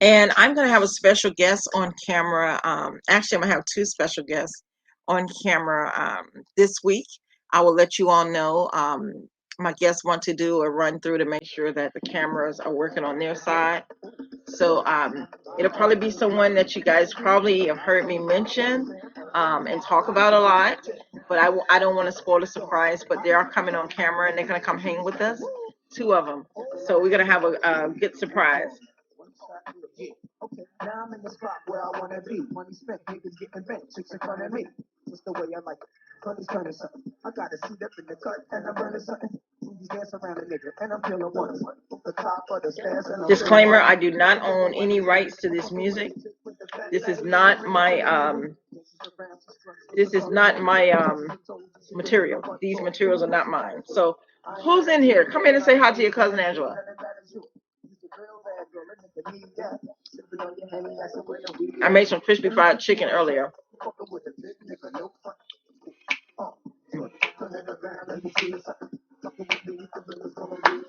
And I'm going to have a special guest on camera. Actually, I'm going to have two special guests on camera this week. I will let you all know. My guests want to do a run through to make sure that the cameras are working on their side. So it'll probably be someone that you guys probably have heard me mention and talk about a lot. But I don't want to spoil the surprise, but they are coming on camera and they're going to come hang with us. Two of them. So we're going to have a good surprise. Okay, now I'm in the spot where I wanna be. Money spent, niggas getting bent, chicks in front of me. Just the way I like it. Honey's turning something. I got a seat up in the cut and I'm running something. Booties dance around a nigga and I'm feeling one. The top of the stairs and disclaimer: I do not own any rights to this music. This is not my material. These materials are not mine. So who's in here? Come in and say hi to your cousin Angela. I made some crispy fried chicken earlier.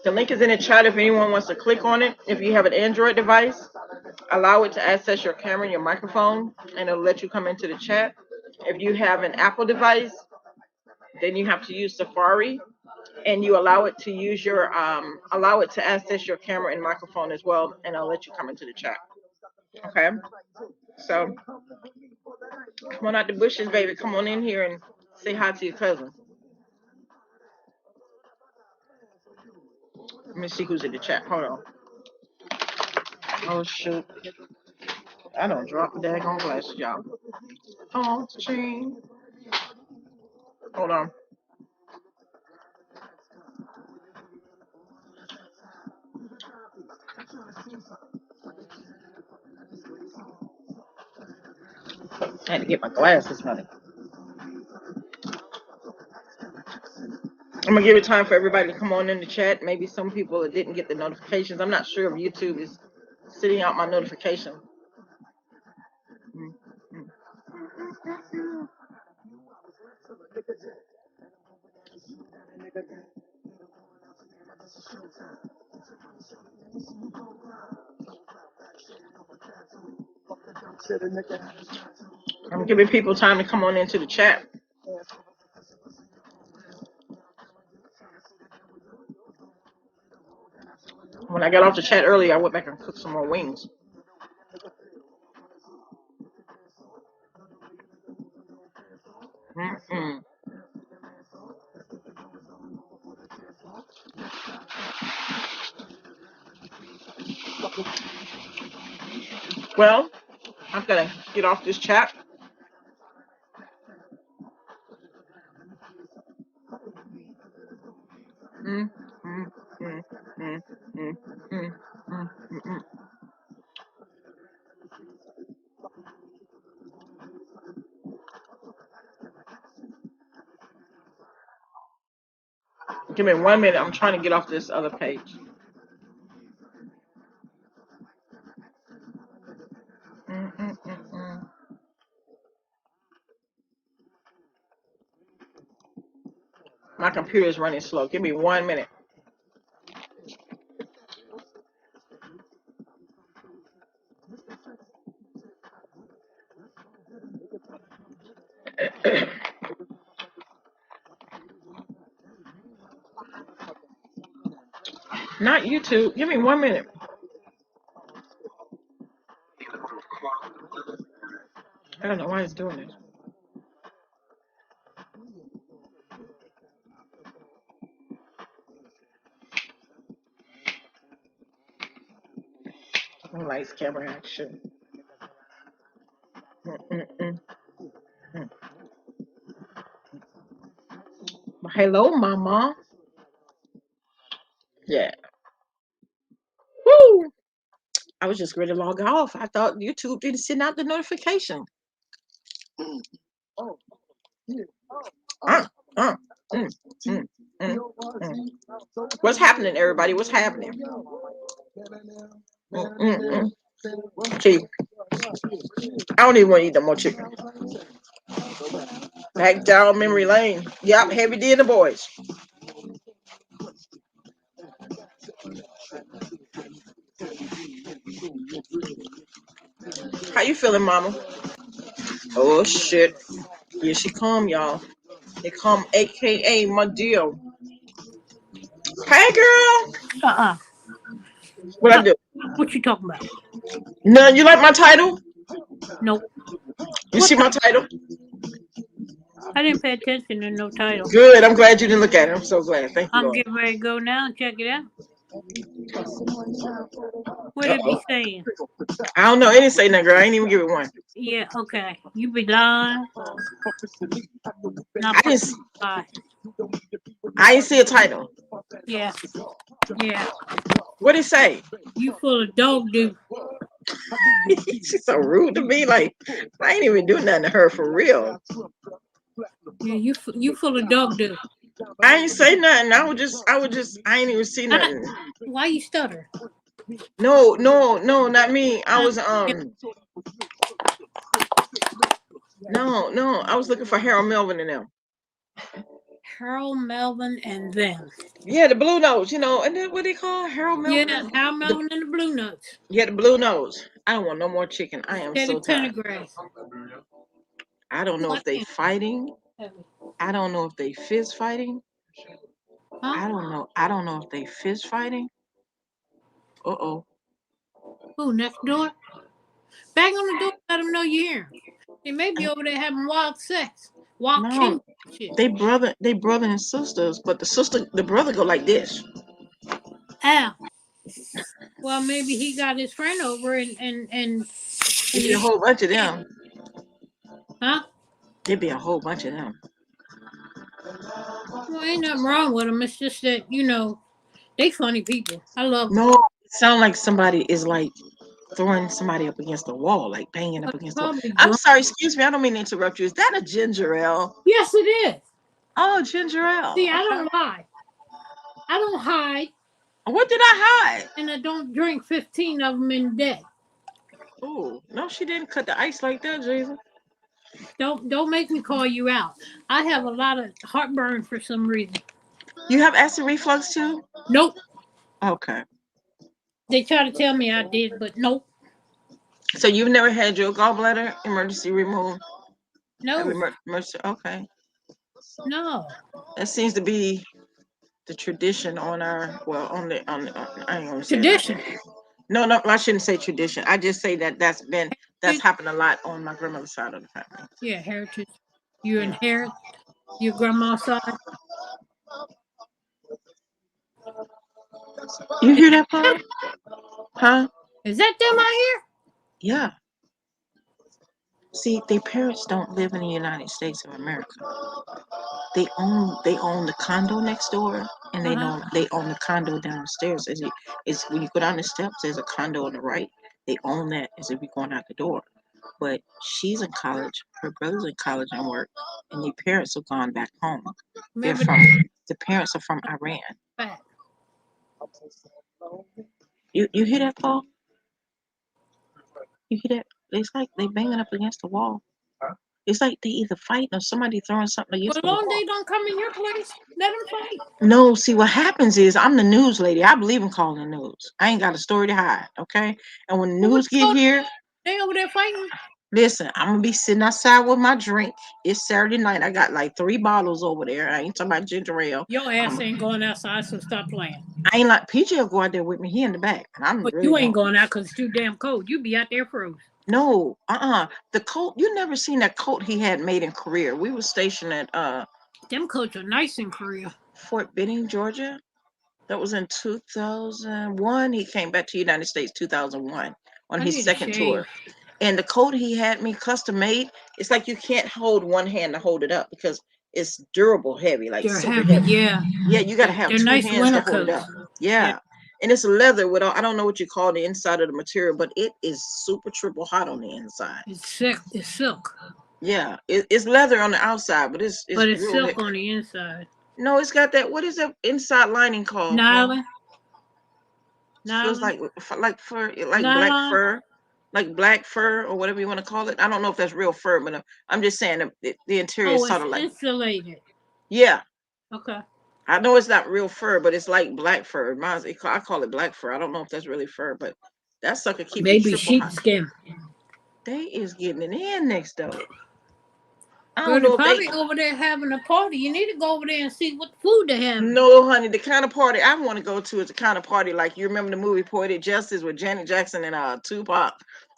The link is in the chat if anyone wants to click on it. If you have an Android device, allow it to access your camera and your microphone, and it'll let you come into the chat. If you have an Apple device, then you have to use Safari, and you allow it to use your allow it to access your camera and microphone as well, and I'll let you come into the chat. Okay, so come on out the bushes, baby. Come on in here and say hi to your cousin. Let me see who's in the chat. Hold on. Oh shoot, I don't drop the daggone glasses, y'all. Oh, chain. Hold on. I had to get my glasses, honey. I'm gonna give it time for everybody to come on in the chat. Maybe some people that didn't get the notifications. I'm not sure if YouTube is sending out my notification. I'm giving people time to come on into the chat. When I got off the chat earlier, I went back and cooked some more wings. Well, I'm gonna get off this chat. Give me 1 minute. I'm trying to get off this other page. My computer is running slow. Give me 1 minute. Not YouTube. Give me 1 minute. I don't know why it's doing this. Lights, camera, action. Hello, mama. Yeah. Woo! I was just ready to log off. I thought YouTube didn't send out the notification. What's happening, everybody? What's happening? Gee, I don't even want to eat no more chicken. Back down memory lane. Yep, Heavy D and the boys. How you feeling, mama? Oh shit. Yeah, she come, y'all. They come, aka Madea. Hey, girl. Uh-uh. What I do? What you talking about? No, you like my title? Nope. You What see my title? I didn't pay attention to no title. Good. I'm glad you didn't look at it. I'm so glad. Thank you, I'm Lord. getting ready to go now and check it out. What it be Uh-oh. saying? I don't know. It didn't say nothing, girl. I ain't even give it one. Yeah, okay. You be lying. Not I fucking didn't. lie. I didn't see a title. Yeah, yeah. What did it say? You full of dog do. She's so rude to me. Like I ain't even doing nothing to her for real. Yeah, you full of dog do. I ain't say nothing. I ain't even see Ah, nothing. why you stutter? No, no, no, not me. I Uh, was no, no. I was looking for Harold Melvin and them. Harold Melvin and them. Yeah, the blue nose, and then what they call Harold Yeah, Melvin? Harold Melvin and the Blue Notes. Yeah, the blue nose. I don't want no more chicken. I am Teddy so tired. Pendergrass. I don't know Ooh, I if they can't fighting. have it. I don't know if they fist fighting. Huh? I don't know. I don't know if they fist fighting. Uh-oh. Who, next door? Bang on the door, let them know you're here. They may be over there having wild sex. Wild No, king shit. they brother and sisters, but the brother go like this. Ow. Well, maybe he got his friend over and It'd be a he, whole bunch of them. huh? There'd be a whole bunch of them. Well, ain't nothing wrong with them. It's just that, they funny people. I love them. No, it sound like somebody is like throwing somebody up against the wall, like banging up But against the wall. probably I'm drunk. sorry, excuse me. I don't mean to interrupt you. Is that a ginger ale? Yes, it is. Oh, ginger ale. See, I Okay. don't lie. I don't hide, What did I hide? and I don't drink 15 of them in a day. Oh, no, she didn't cut the ice like that, Jesus. Don't make me call you out. I have a lot of heartburn for some reason. You have acid reflux too? Nope. Okay. They try to tell me I did, but nope. So you've never had your gallbladder emergency removed? Have No. emergency? Okay. No. That seems to be the tradition on our I ain't gonna say it like Tradition. that. No, no, I shouldn't say tradition. I just say that's Heritage. happened a lot on my grandmother's side of the family. Yeah, heritage. You Yeah. inherit your grandma's side. You Is hear that, Paul? Huh? that them I Yeah. See, their parents don't live in the United States of America. They own the condo next door, and hear? they own the condo downstairs. It's when you go down the steps, there's a condo on the right. They own that as if you're going out the door. But she's in college, her brother's in college and work, and their parents have gone back home. They're Remember from the parents are from Iran. that? You hear that, Paul? You hear that? It's like they banging up against the wall. It's like they either fighting or somebody throwing something Well, against the long wall. they don't come in your place, let them fight. No, see what happens is I'm the news lady. I believe in calling the news. I ain't got a story to hide, okay? And when the Well, what news get you gonna here, do? They over there fighting. listen, I'm gonna be sitting outside with my drink. It's Saturday night. I got like 3 bottles over there. I ain't talking about ginger ale. Your ass ain't going outside, so stop playing. I ain't like PJ will go out there with me. He in the back, and I'm But really you ain't going. going out because it's too damn cold. You be out there froze. No, the coat. You never seen that coat he had made in Korea. We were stationed at Them coats are nice in Korea. Fort Benning, Georgia. That was in 2001. He came back to the United States 2001 on I his need a second tour. shave. And the coat he had me custom made, it's like you can't hold one hand to hold it up because it's durable heavy, like They're super heavy, heavy. yeah. Yeah, you got to have They're two nice hands to winter hold it up. coats. Yeah, Yeah. And it's leather with all, I don't know what you call the inside of the material, but it is super triple hot on the inside. it's silk. It's silk, Yeah, it's leather on the outside, but it's but it's real. silk on the inside. No, it's got that. What is that inside lining called, Paul? Nylon, Feels nylon, like fur, nylon. like black fur or whatever you want to call it. I don't know if that's real fur, but I'm just saying the interior Oh, is sort it's of like insulated. yeah. Okay. I know it's not real fur, but it's like black fur. I call it black fur. I don't know if that's really fur, but that sucker keep you Maybe triple hot. sheepskin. They is getting it in next door. I Girl, don't they're know if they. probably over there having a party. You need to go over there and see what food they're having. No, honey, the kind of party I want to go to is the kind of party like you remember the movie Poetic Justice with Janet Jackson and Tupac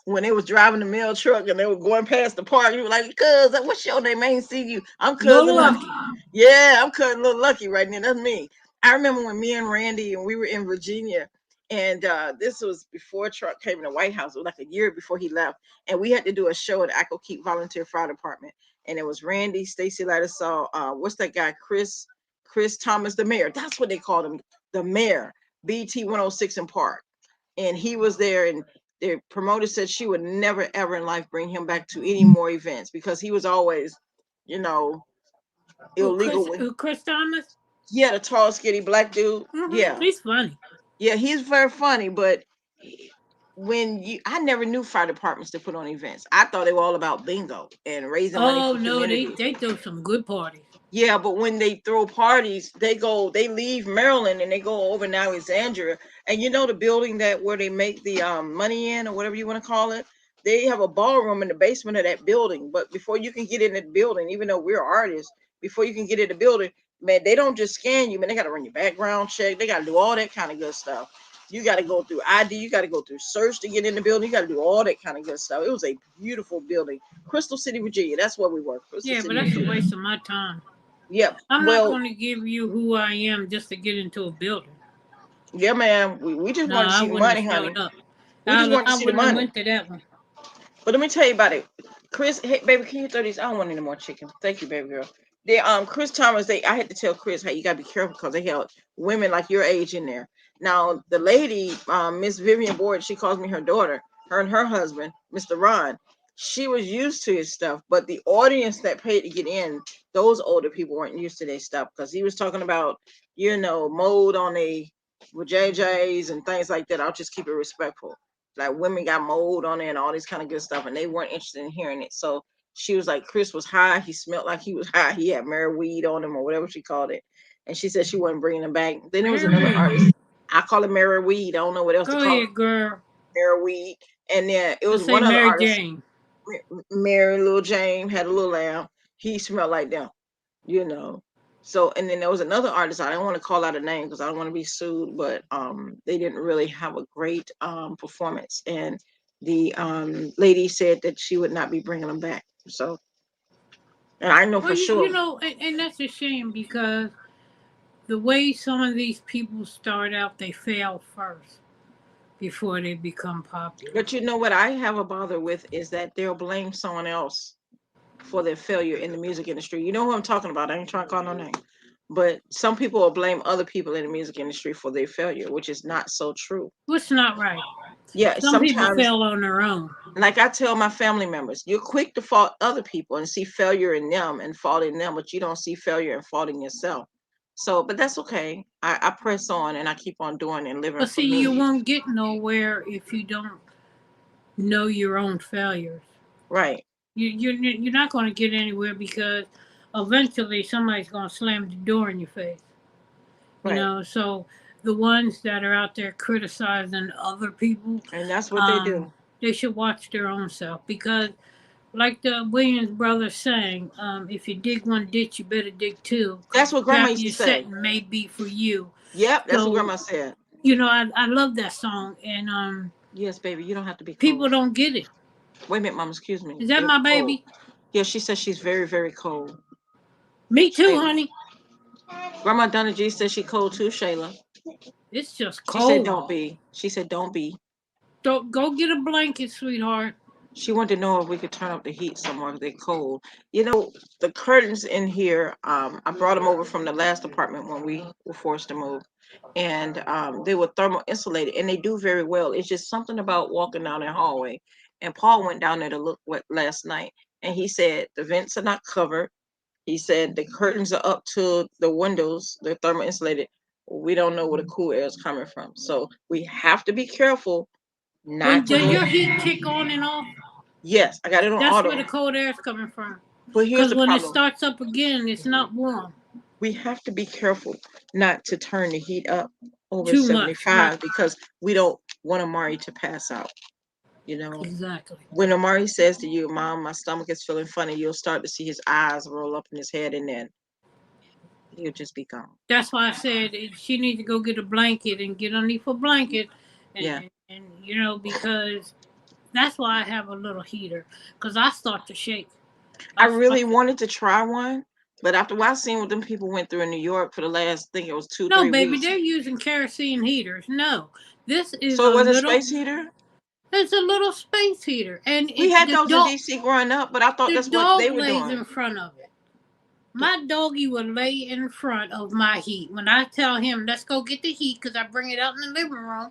when they was driving the mail truck and they were going past the park. You were like, "Cuz, what's your name? I ain't see you. I'm Little cousin Lucky." Lucky. Yeah, I'm cousin Little Lucky right now. That's me. I remember when me and Randy and we were in Virginia, and this was before Trump came in the White House. It was like a year before he left, and we had to do a show at the Echo Keep Volunteer Fire Department. And it was Randy, Stacy Lattisaw, what's that guy, Chris Thomas, the mayor. That's what they called him, the mayor, BT 106 in Park. And he was there, and the promoter said she would never, ever in life bring him back to any more events because he was always, you know, Who, illegal. When, Chris Thomas? yeah, the tall, skinny black dude. Mm-hmm. Yeah. He's funny. Yeah, he's very funny, but I never knew fire departments to put on events. I thought they were all about bingo and raising money Oh for no, community. they throw some good parties. Yeah, but when they throw parties, they leave Maryland and they go over to Alexandria. And you know the building that where they make the money in or whatever you want to call it, they have a ballroom in the basement of that building. But before you can get in the building, even though we're artists, before you can get in the building, man, they don't just scan you, man. They got to run your background check. They got to do all that kind of good stuff. You got to go through ID. You got to go through search to get in the building. You got to do all that kind of good stuff. It was a beautiful building, Crystal City, Virginia. That's where we were, Crystal Yeah, but City, that's a Virginia. waste of my time. Yep. I'm not Well, going to give you who I am just to get into a building. yeah, man. We just No, wanted to I see the wouldn't money, have honey. showed up. We just wanted to I see the wouldn't have money. went to that one. But let me tell you about it. Chris, hey, baby, can you throw these? I don't want any more chicken. Thank you, baby girl. They Chris Thomas, I had to tell Chris, hey, you gotta be careful because they held women like your age in there. Now the lady, Miss Vivian Board, she calls me her daughter, her and her husband, Mr. Ron. She was used to his stuff, but the audience that paid to get in, those older people weren't used to their stuff because he was talking about, mold on a with JJs and things like that. I'll just keep it respectful. Like women got mold on it and all this kind of good stuff, and they weren't interested in hearing it. So she was like, Chris was high. He smelled like he was high. He had marijuana on him or whatever she called it. And she said she wasn't bringing him back. Then there was another Mary, artist. I call it marijuana. I don't know what else to go call it. ahead, girl. Marijuana. And then it was Just say one other Mary artist, Jane. Mary Lil James, had a little lamb. He smelled like them, you know. So, and then there was another artist. I don't want to call out a name because I don't want to be sued, but they didn't really have a great performance. And the lady said that she would not be bringing them back. So, and I know Well, for sure. and that's a shame because the way some of these people start out, they fail first before they become popular. But you know what I have a bother with is that they'll blame someone else for their failure in the music industry. You know who I'm talking about. I ain't trying to call no name. But some people will blame other people in the music industry for their failure, which is not so true. What's not right? Yeah, Some people sometimes, fail on their own. like I tell my family members, you're quick to fault other people and see failure in them and fault in them, but you don't see failure and fault in yourself. So, but that's okay. I press on and I keep on doing and living But for see, you me. won't get nowhere if you don't know your own failures. Right. You're not going to get anywhere because eventually somebody's going to slam the door in your face. Right. So the ones that are out there criticizing other people, And that's what they um, do. they should watch their own self because, like the Williams brothers sang, if you dig one ditch, you better dig two because That's the what grandma trap used to you're say. setting may be for you. Yep, that's what So, grandma said. I love that song, and Yes, baby, you don't have to be people cold. don't get it. Wait a minute, mom, excuse me. Is that You're my cold. baby? Yeah, she says she's very, very cold. Me too, Shayla. honey. Grandma Donna G says she cold too, Shayla. It's just She said cold. don't be. She said don't be. Don't go get a blanket, sweetheart. She wanted to know if we could turn up the heat somewhere if they're cold. You know, the curtains in here, I brought them over from the last apartment when we were forced to move. And they were thermal insulated and they do very well. It's just something about walking down that hallway. And Paul went down there to look what last night and he said the vents are not covered. He said the curtains are up to the windows, they're thermal insulated. We don't know where the cool air is coming from. So we have to be careful When not to does go. your heat kick on and off? Yes, I got it on That's where auto. the cold air is coming from. But here's Because the when it problem. starts up again, it's not warm. We have to be careful not to turn the heat up over Too much, right? 75 because we don't want Amari to pass out. You know, Exactly. when Amari says to you, "Mom, my stomach is feeling funny," you'll start to see his eyes roll up in his head, and then he'll just be gone. That's why I said she needs to go get a blanket and get underneath a blanket, Yeah. and you know, because that's why I have a little heater, because I start to shake. I I start really to, wanted to try one, but after what I seen what them people went through in New York for the last, I think it was two, no, three baby, weeks. they're using kerosene heaters. No, this is So a it was a little. space heater. It's a little space heater, and We it had those in DC growing up, but I thought the that's what they dog were lays doing. in front of it. My doggy will lay in front of my heat. When I tell him, let's go get the heat, because I bring it out in the living room,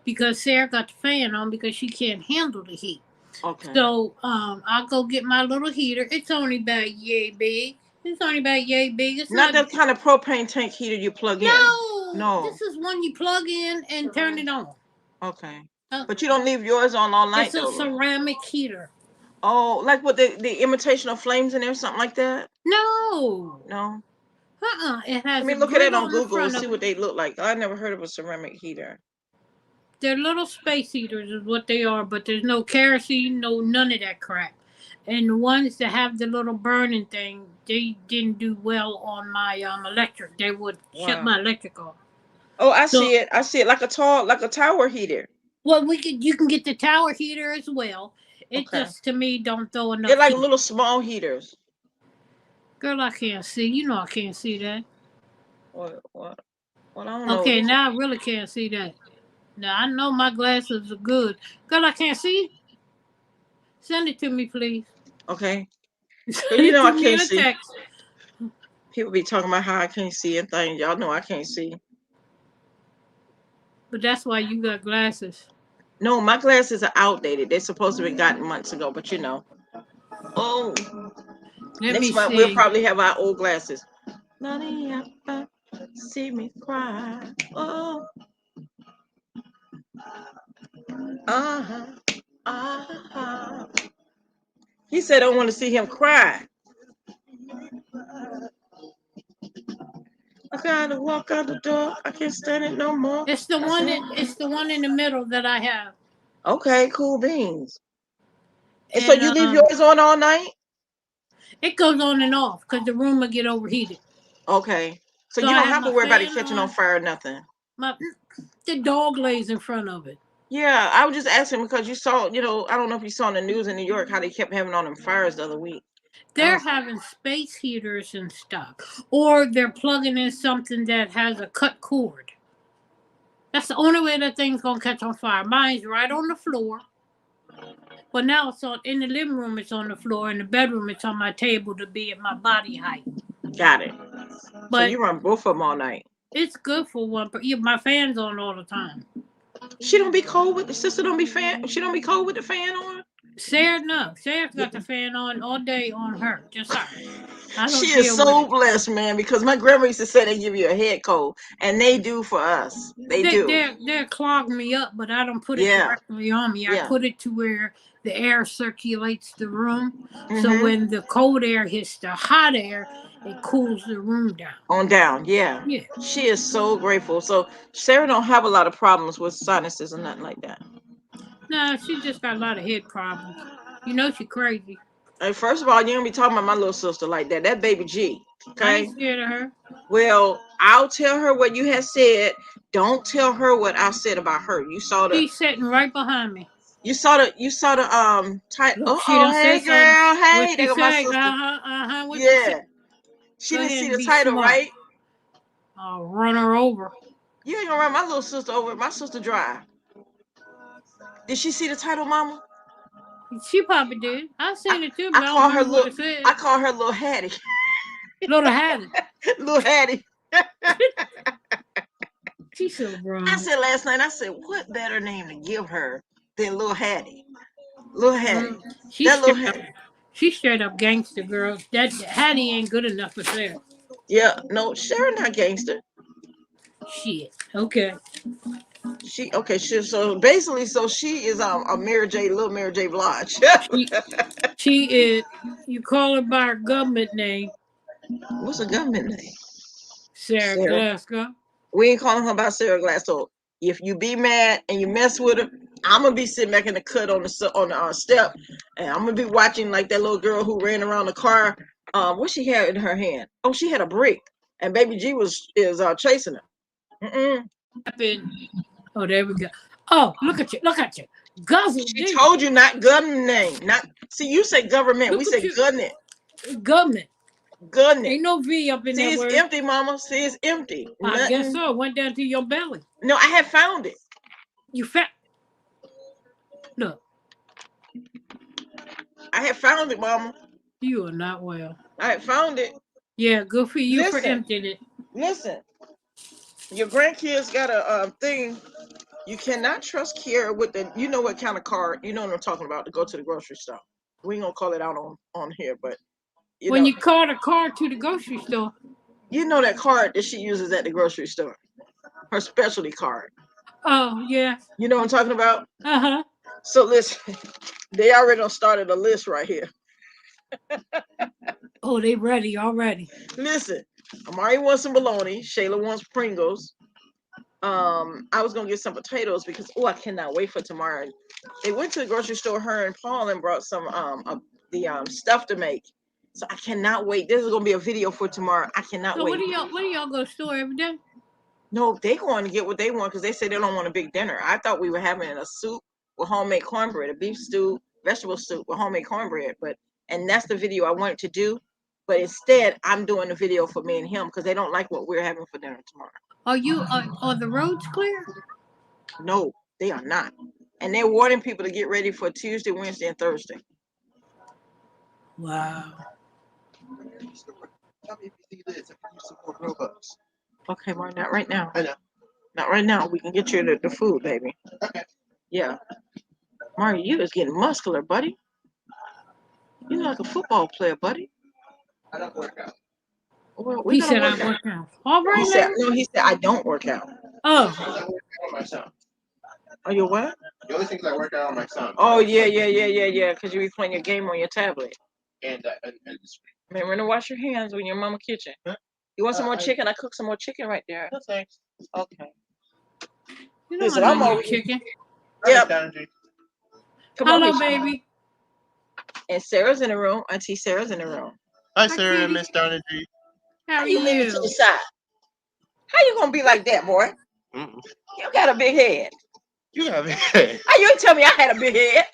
because Sarah got the fan on because she can't handle the heat. Okay. So I'll go get my little heater. It's only about yay big. It's only about yay big. It's Not not. that kind of propane tank heater you plug in. No, No. this is one you plug in and turn it on. Okay. Uh, But you don't leave yours on all night it's a though. ceramic heater. Oh, like what the imitation of flames in there, something like that? No. No. It Let has me a look at it grid on on the Google and front see of it. what they look like. I never heard of a ceramic heater. They're little space heaters, is what they are, but there's no kerosene, no none of that crap. And the ones that have the little burning thing, they didn't do well on my electric. They would shut Wow. my electric off. Oh, I So, see it. I see it like a tower heater. well, you can get the tower heater as well. It Okay. just to me don't throw They're enough like heat. little small heaters. Girl, I can't see. You know I can't see that. What? Well, I don't know. Okay, This. now I really can't see that. Now I know my glasses are good. Girl, I can't see. Send it to me, please. Okay. Cause Send you it know I to me can't in a see. text. People be talking about how I can't see and things. Y'all know I can't see. But that's why you got glasses. No, my glasses are outdated. They're supposed to be gotten months ago, but you know. Oh, Let me next month we'll see. probably have our old glasses. Money, see me cry. Oh, uh-huh, uh-huh. He said I want to see him cry. I gotta walk out the door. I can't stand it no more. It's the one in the middle that I have. Okay, cool beans. And so And you leave yours on all night? it goes on and off because the room will get overheated. Okay. So So you I don't have have to my worry about it fan catching on on. fire or nothing. My the dog lays in front of it. Yeah, I was just asking because you saw, I don't know if you saw in the news in New York how they kept having on them fires the other week. I They're was having space heaters and stuff. Or they're plugging in something that has a cut cord. That's the only way that thing's gonna catch on fire. Mine's right on the floor. But now it's on in the living room. It's on the floor. In the bedroom, it's on my table to be at my body height. got it. So But you run both of them all night. it's good for one. Yeah, my fan's on all the time. She don't be cold with the sister. Don't be fan. She don't be cold with the fan on. Sarah, no. Sarah's got the fan on all day on her. Just her. I She don't is deal with so it. blessed, man. Because my grandma used to say they give you a head cold, and they do for us. They do. They're clogging me up, but I don't put it Yeah, directly on me. I yeah. put it to where the air circulates the room. So Mhm. when the cold air hits the hot air, it cools the room down. On down, yeah. Yeah. She is so grateful. So Sarah don't have a lot of problems with sinuses and nothing like that. No, she just got a lot of head problems. You know she crazy. First of all, you don't be talking about my little sister like that. That baby G. I ain't Okay. scared of her. Well, I'll tell her what you have said. Don't tell her what I said about her. She's sitting right behind me. You saw the title. Look, she Oh, done hey said something. girl, What hey, she there go my say? sister. What she say? Yeah, she Go didn't ahead see and the be title, smart. right? I'll run her over. You ain't gonna run my little sister over. My sister dry. Did she see the title, Mama? She probably did. I I, seen it too, I but I don't call her remember what little. it said. I call her little Hattie. Little Hattie. Little Hattie. She's so I grown. said last night. I said, what better name to give her than Little Hattie? Little Hattie. Mm, she's That little straight up. Hattie. She's straight up gangster, girl. That Hattie ain't good enough for Sarah. Yeah, no, Sharon not gangster. Shit. Okay. She okay. So basically, so she is a Mary J. Little Mary J. Blige. She she is. You call her by her government name, What's her government name? Sarah Sarah. Glasgow. We ain't calling her by Sarah Glassell. If you be mad and you mess with her, I'm gonna be sitting back in the cut on the step, and I'm gonna be watching like that little girl who ran around the car. What she had in her hand? Oh, she had a brick, and Baby G is chasing her. Oh, there we go. Oh, look at you! Look at you! Guzzle. She told you not government name. Not see. You say government. Look we say government. Government. Goodness. Ain't no V up in See, that it's word. empty, Mama. See, it's empty. I guess so. It went down to your belly. No, I have found it. You fat. Look. I have found it, Mama. You are not well. I have found it. Yeah, good for you for emptying it. Listen, your grandkids got a thing. You cannot trust Kiara with the, you know what kind of card, you know what I'm talking about, to go to the grocery store. We ain't gonna call it out on here, but when you call a card to the grocery store. You know that card that she uses at the grocery store. Her specialty card. Oh, yeah. You know what I'm talking about? Uh-huh. So listen, they already done started a list right here. Oh, they ready already. Listen, Amari wants some bologna. Shayla wants Pringles. I was gonna get some potatoes because I cannot wait for tomorrow. They went to the grocery store, her and Paul, and brought some the stuff to make. So I cannot wait. This is gonna be a video for tomorrow. I cannot wait. What do y'all go to the store every day? No, they going to get what they want because they say they don't want a big dinner. I thought we were having a soup with homemade cornbread, a beef stew, vegetable soup with homemade cornbread, and that's the video I wanted to do. But instead, I'm doing the video for me and him because they don't like what we're having for dinner tomorrow. Are the roads clear? No, they are not. And they're warning people to get ready for Tuesday, Wednesday, and Thursday. Wow. Tell me if you see this. I can use some more Robux. Okay, well, not right now. I know. Not right now. We can get you the food, baby. Okay. Yeah. Mario, you is getting muscular, buddy. You look like a football player, buddy. I don't work out. Well, he said I work out. All right. He said I don't work out. Oh. I work out on my son. Oh, you what? The only things I work out on my son. Oh, yeah. Because you be playing your game on your tablet. And the screen. Remember to wash your hands when you're in Mama's kitchen. Huh? You want some more chicken? I cooked some more chicken right there. No, thanks. Okay. You know I'm over chicken. Yep. Hello, baby. And Sarah's in the room. Auntie Sarah's in the room. Hi, Sarah and Miss Donna G. How are you? Leave it to the side. How you gonna be like that, boy? Mm-mm. You got a big head. You have a big head. How you tell me I had a big head?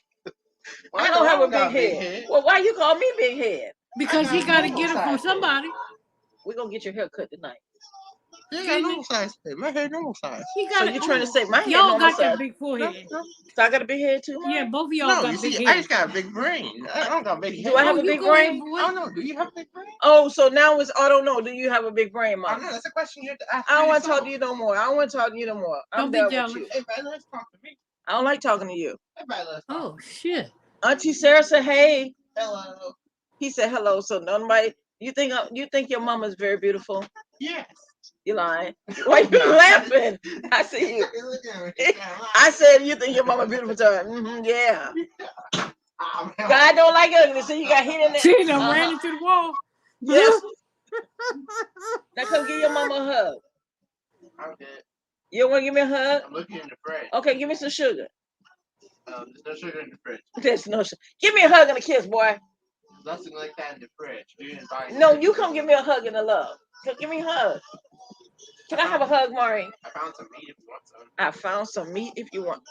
Well, I don't have a big head. Well, why you call me big head? Because he got to get it from somebody. We're gonna get your hair cut tonight. You got normal size. My hair normal size. So you're trying to say my head y'all normal got size? That big forehead. No. So I got a big head too, Mom? Yeah, both of y'all got big head. I just got a big brain. I don't got a big head. Do I have a big brain? I don't know. Do you have a big brain? Oh, so now it's I don't know. Do you have a big brain, Mom? I don't know. That's a question you have to ask. I don't want to talk to you no more. I'm don't be jealous. Hey, man, let's talk to me. I don't like talking to you. Hey, man, let's talk. Oh, shit. Auntie Sarah said, "Hey." Hello. He said, "Hello." So nobody. You think your mama's very beautiful? Yes. You lying? Why you laughing? I see you. I said you think your mama beautiful too. Yeah. God don't like ugly, so you got hit in there. She done ran into the wall. Yes. Now come give your mama a hug. I'm good. You want to give me a hug? I'm looking in the fridge. Okay, give me some sugar. There's no sugar in the fridge. There's no sugar. Give me a hug and a kiss, boy. There's nothing like that in the fridge. No, you come give me a hug and a love. So give me a hug. Can I have a hug, Mari? I found some meat if you want some. I found some meat if you want.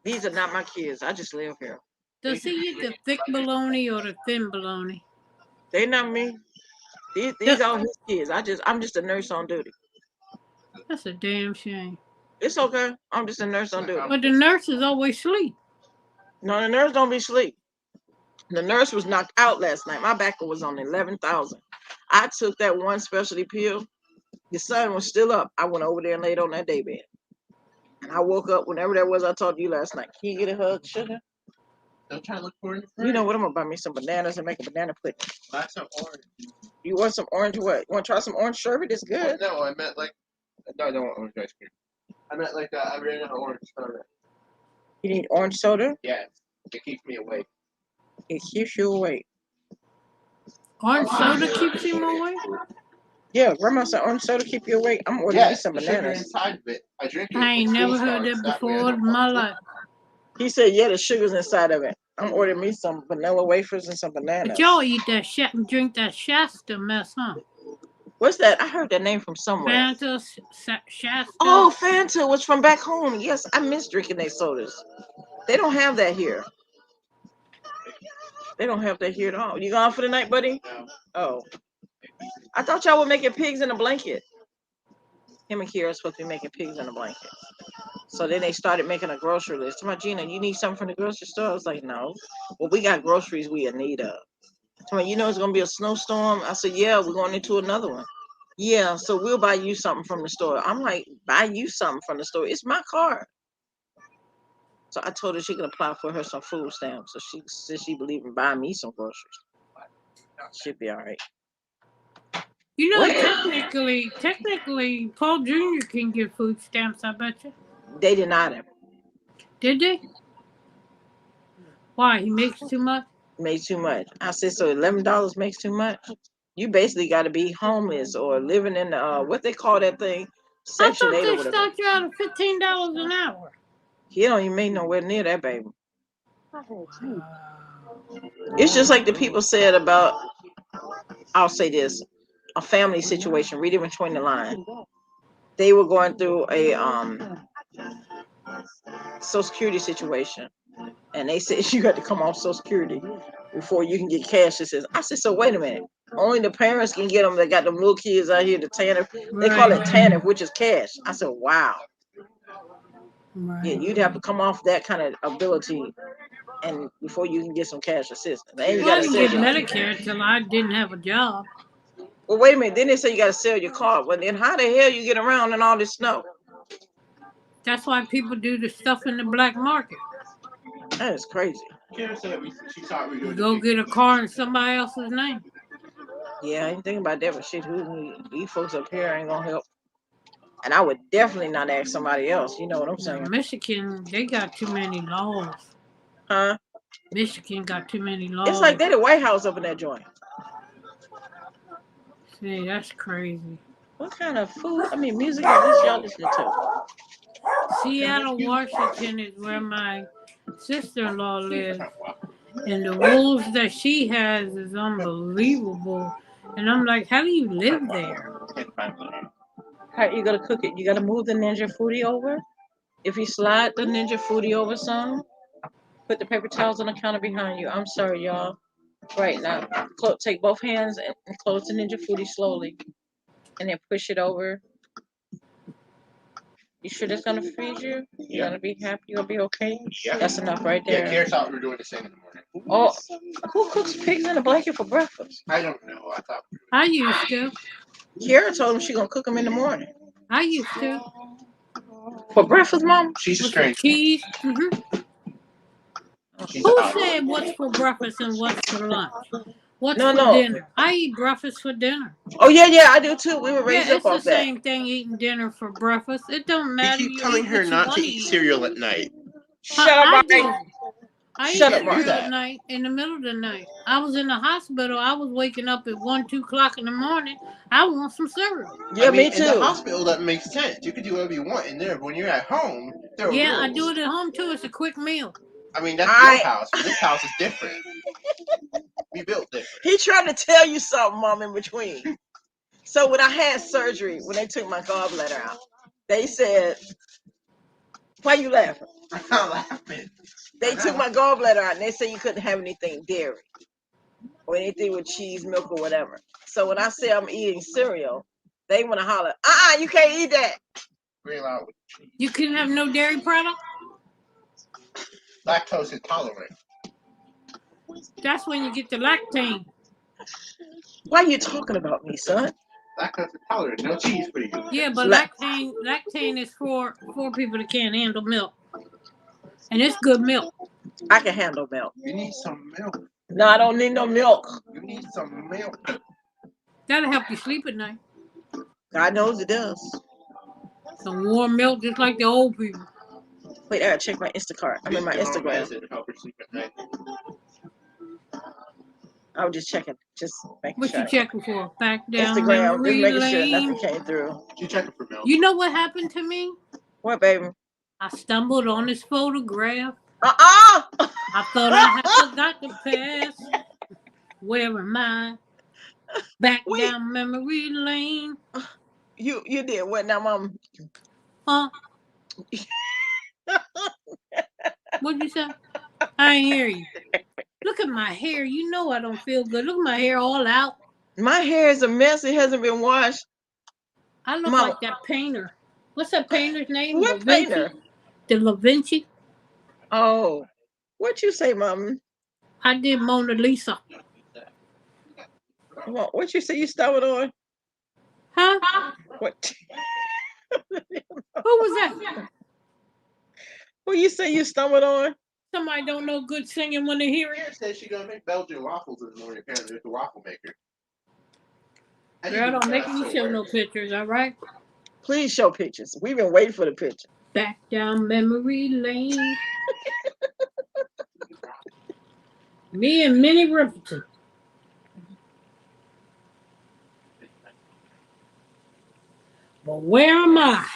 These are not my kids. I just live here. Does he eat the thick bologna or the thin bologna? They not me. These are his kids. I'm just a nurse on duty. That's a damn shame. It's okay. I'm just a nurse on duty. But the nurses always sleep. No, the nurse don't be asleep. The nurse was knocked out last night. My back was on 11,000. I took that one specialty pill. The sun was still up. I went over there and laid on that daybed. And I woke up whenever that was I talked to you last night. Can you get a hug, sugar? Don't try to look for it. You know what? I'm going to buy me some bananas and make a banana pudding. Buy some orange. You want some orange what? You want to try some orange sherbet? It's good. No, I meant like... No, I don't want orange ice cream. I meant like I ran out of orange soda. You need orange soda? Yes. It keeps me awake. It keeps you awake. Orange soda keeps him awake? Yeah, grandma said orange soda keep you awake. I'm ordering me some the sugar bananas. inside of it. I drink it. I ain't when never school heard starts. that That way I before don't in fall my asleep. life. He said, yeah, the sugar's inside of it. I'm ordering me some vanilla wafers and some But bananas. y'all eat that drink that Shasta mess, huh? What's that? I heard that name from somewhere. Fanta, Shasta. Oh, Fanta was from back home. Yes, I miss drinking their sodas. They don't have that here. They don't have that here at all. You gone for the night, buddy? No. Oh. I thought y'all were making pigs in a blanket. Him and Kira are supposed to be making pigs in a blanket. So then they started making a grocery list. To my Gina, you need something from the grocery store? I was like, no. Well, we got groceries we in need of. To my, you know it's gonna be a snowstorm. I said, yeah, we're going into another one. Yeah, so we'll buy you something from the store. I'm like, buy you something from the store. It's my card. So I told her she could apply for her some food stamps. So she said she believed in buying me some groceries. She'll be all right. You know, What? technically, Paul Jr. can get food stamps, I bet you. They denied him. Did they? Why? He makes too much? Made too much. I said, so $11 makes too much? You basically got to be homeless or living in the, what they call that thing? I Section thought 8 or they whatever. start you out at $15 an hour. He don't even make nowhere near that, baby. Wow. It's just like the people said about, I'll say this, a family situation. Read it between the lines. They were going through a Social Security situation. And they said you got to come off Social Security before you can get cash. It says, I said, so wait a minute. Only the parents can get them. They got them little kids out here, the TANF. They call it TANF, which is cash. I said, wow. Right. Yeah, you'd have to come off that kind of ability and before you can get some cash assistance. And you Well, got I to didn't sell get your. Medicare till I didn't have a job. Well, wait a minute. Then they say you got to sell your car. Well, then how the hell you get around in all this snow? That's why people do the stuff in the black market. That is crazy. Kira said she thought we were You doing go get a car in somebody else's name. Yeah, I ain't thinking about that, but shit, these folks up here ain't gonna help. And I would definitely not ask somebody else. You know what I'm Now, saying? Michigan, they got too many laws. Huh? Michigan got too many laws. It's like they the White House up in that joint. See, that's crazy. What kind of food? I mean, music is this y'all listening to? Seattle, Washington is where my sister-in-law lives. And the wolves that she has is unbelievable. And I'm like, how do you live there? How you gonna cook it? You gotta move the Ninja Foodie over. If you slide the Ninja Foodie over some, put the paper towels on the counter behind you. I'm sorry, y'all. Right now, take both hands and close the Ninja Foodie slowly, and then push it over. You sure that's gonna freeze you? You're gonna be happy. You'll be okay. Yeah. That's enough right Yeah, there. Kira thought we were doing the same in the morning. Oh, who cooks pigs in a blanket for breakfast? I don't know. I thought. I used to. Kiara told him she gonna cook them in the morning I used to. for breakfast, Mom. She's a With some strange. cheese. She's Who odd. said what's for breakfast and what's for lunch? What's No, for no. dinner? I eat breakfast for dinner. Oh yeah, I do too. We were raised Yeah, up it's the off that. same thing eating dinner for breakfast. It don't matter. You keep You telling eat her what you not want to to eat eat. cereal at night. Shut up, I Marty. do. I eat Shut up, cereal Martha. at night in the middle of the night. I was in the hospital. I was waking up at 1, 2 o'clock in the morning. I want some cereal. Yeah, me In the too. hospital, that makes sense. You can do whatever you want in there, but when you're at home, there are Yeah, rules. I do it at home too. It's a quick meal. I mean, that's I- your house, but this house is different. We built different. He trying to tell you something, Mom, in between. So when I had surgery, when they took my gallbladder out, they said, "Why you laughing?" I'm not laughing. They took my gallbladder out, and they said you couldn't have anything dairy or anything with cheese, milk, or whatever. So when I say I'm eating cereal, they want to holler, you can't eat that. Real out with cheese. You can have no dairy product? Lactose intolerant. That's when you get the lactane. Why are you talking about me, son? Lactose intolerant. No cheese for you. Yeah, but lactane is for people that can't handle milk. And it's good milk. I can handle milk. You need some milk. No, I don't need no milk. You need some milk. That'll help you sleep at night. God knows it does. Some warm milk just like the old people. Wait, I gotta check my Instacart. I'm in my Instagram. Help her sleep at night. I was just checking, just making What sure. you checking for? Back down Instagram, just memory making sure nothing lane. came through. She checking for milk. You know what happened to me? What, baby? I stumbled on this photograph. I I thought I had forgot the past. Where am I? Back Wait. down memory lane. You did what now, Mom? Huh? What'd you say? I ain't hear you. Look at my hair. You know I don't feel good. Look at my hair all out. My hair is a mess. It hasn't been washed. I look Mom. like that painter. What's that painter's name? What Da painter? Vinci? The Da Vinci. Oh, what you say, Mom? I did Mona Lisa. What you say you stumbled on? Huh? What? Who was that? What you say you stumbled on? Somebody don't know good singing when they hear it. Karen says she's gonna make Belgian waffles in the morning. Apparently, there's a waffle maker. Girl, don't make me show no pictures, all right? Please show pictures. We've been waiting for the picture. Back down memory lane. Me and Minnie Riperton. But where am I?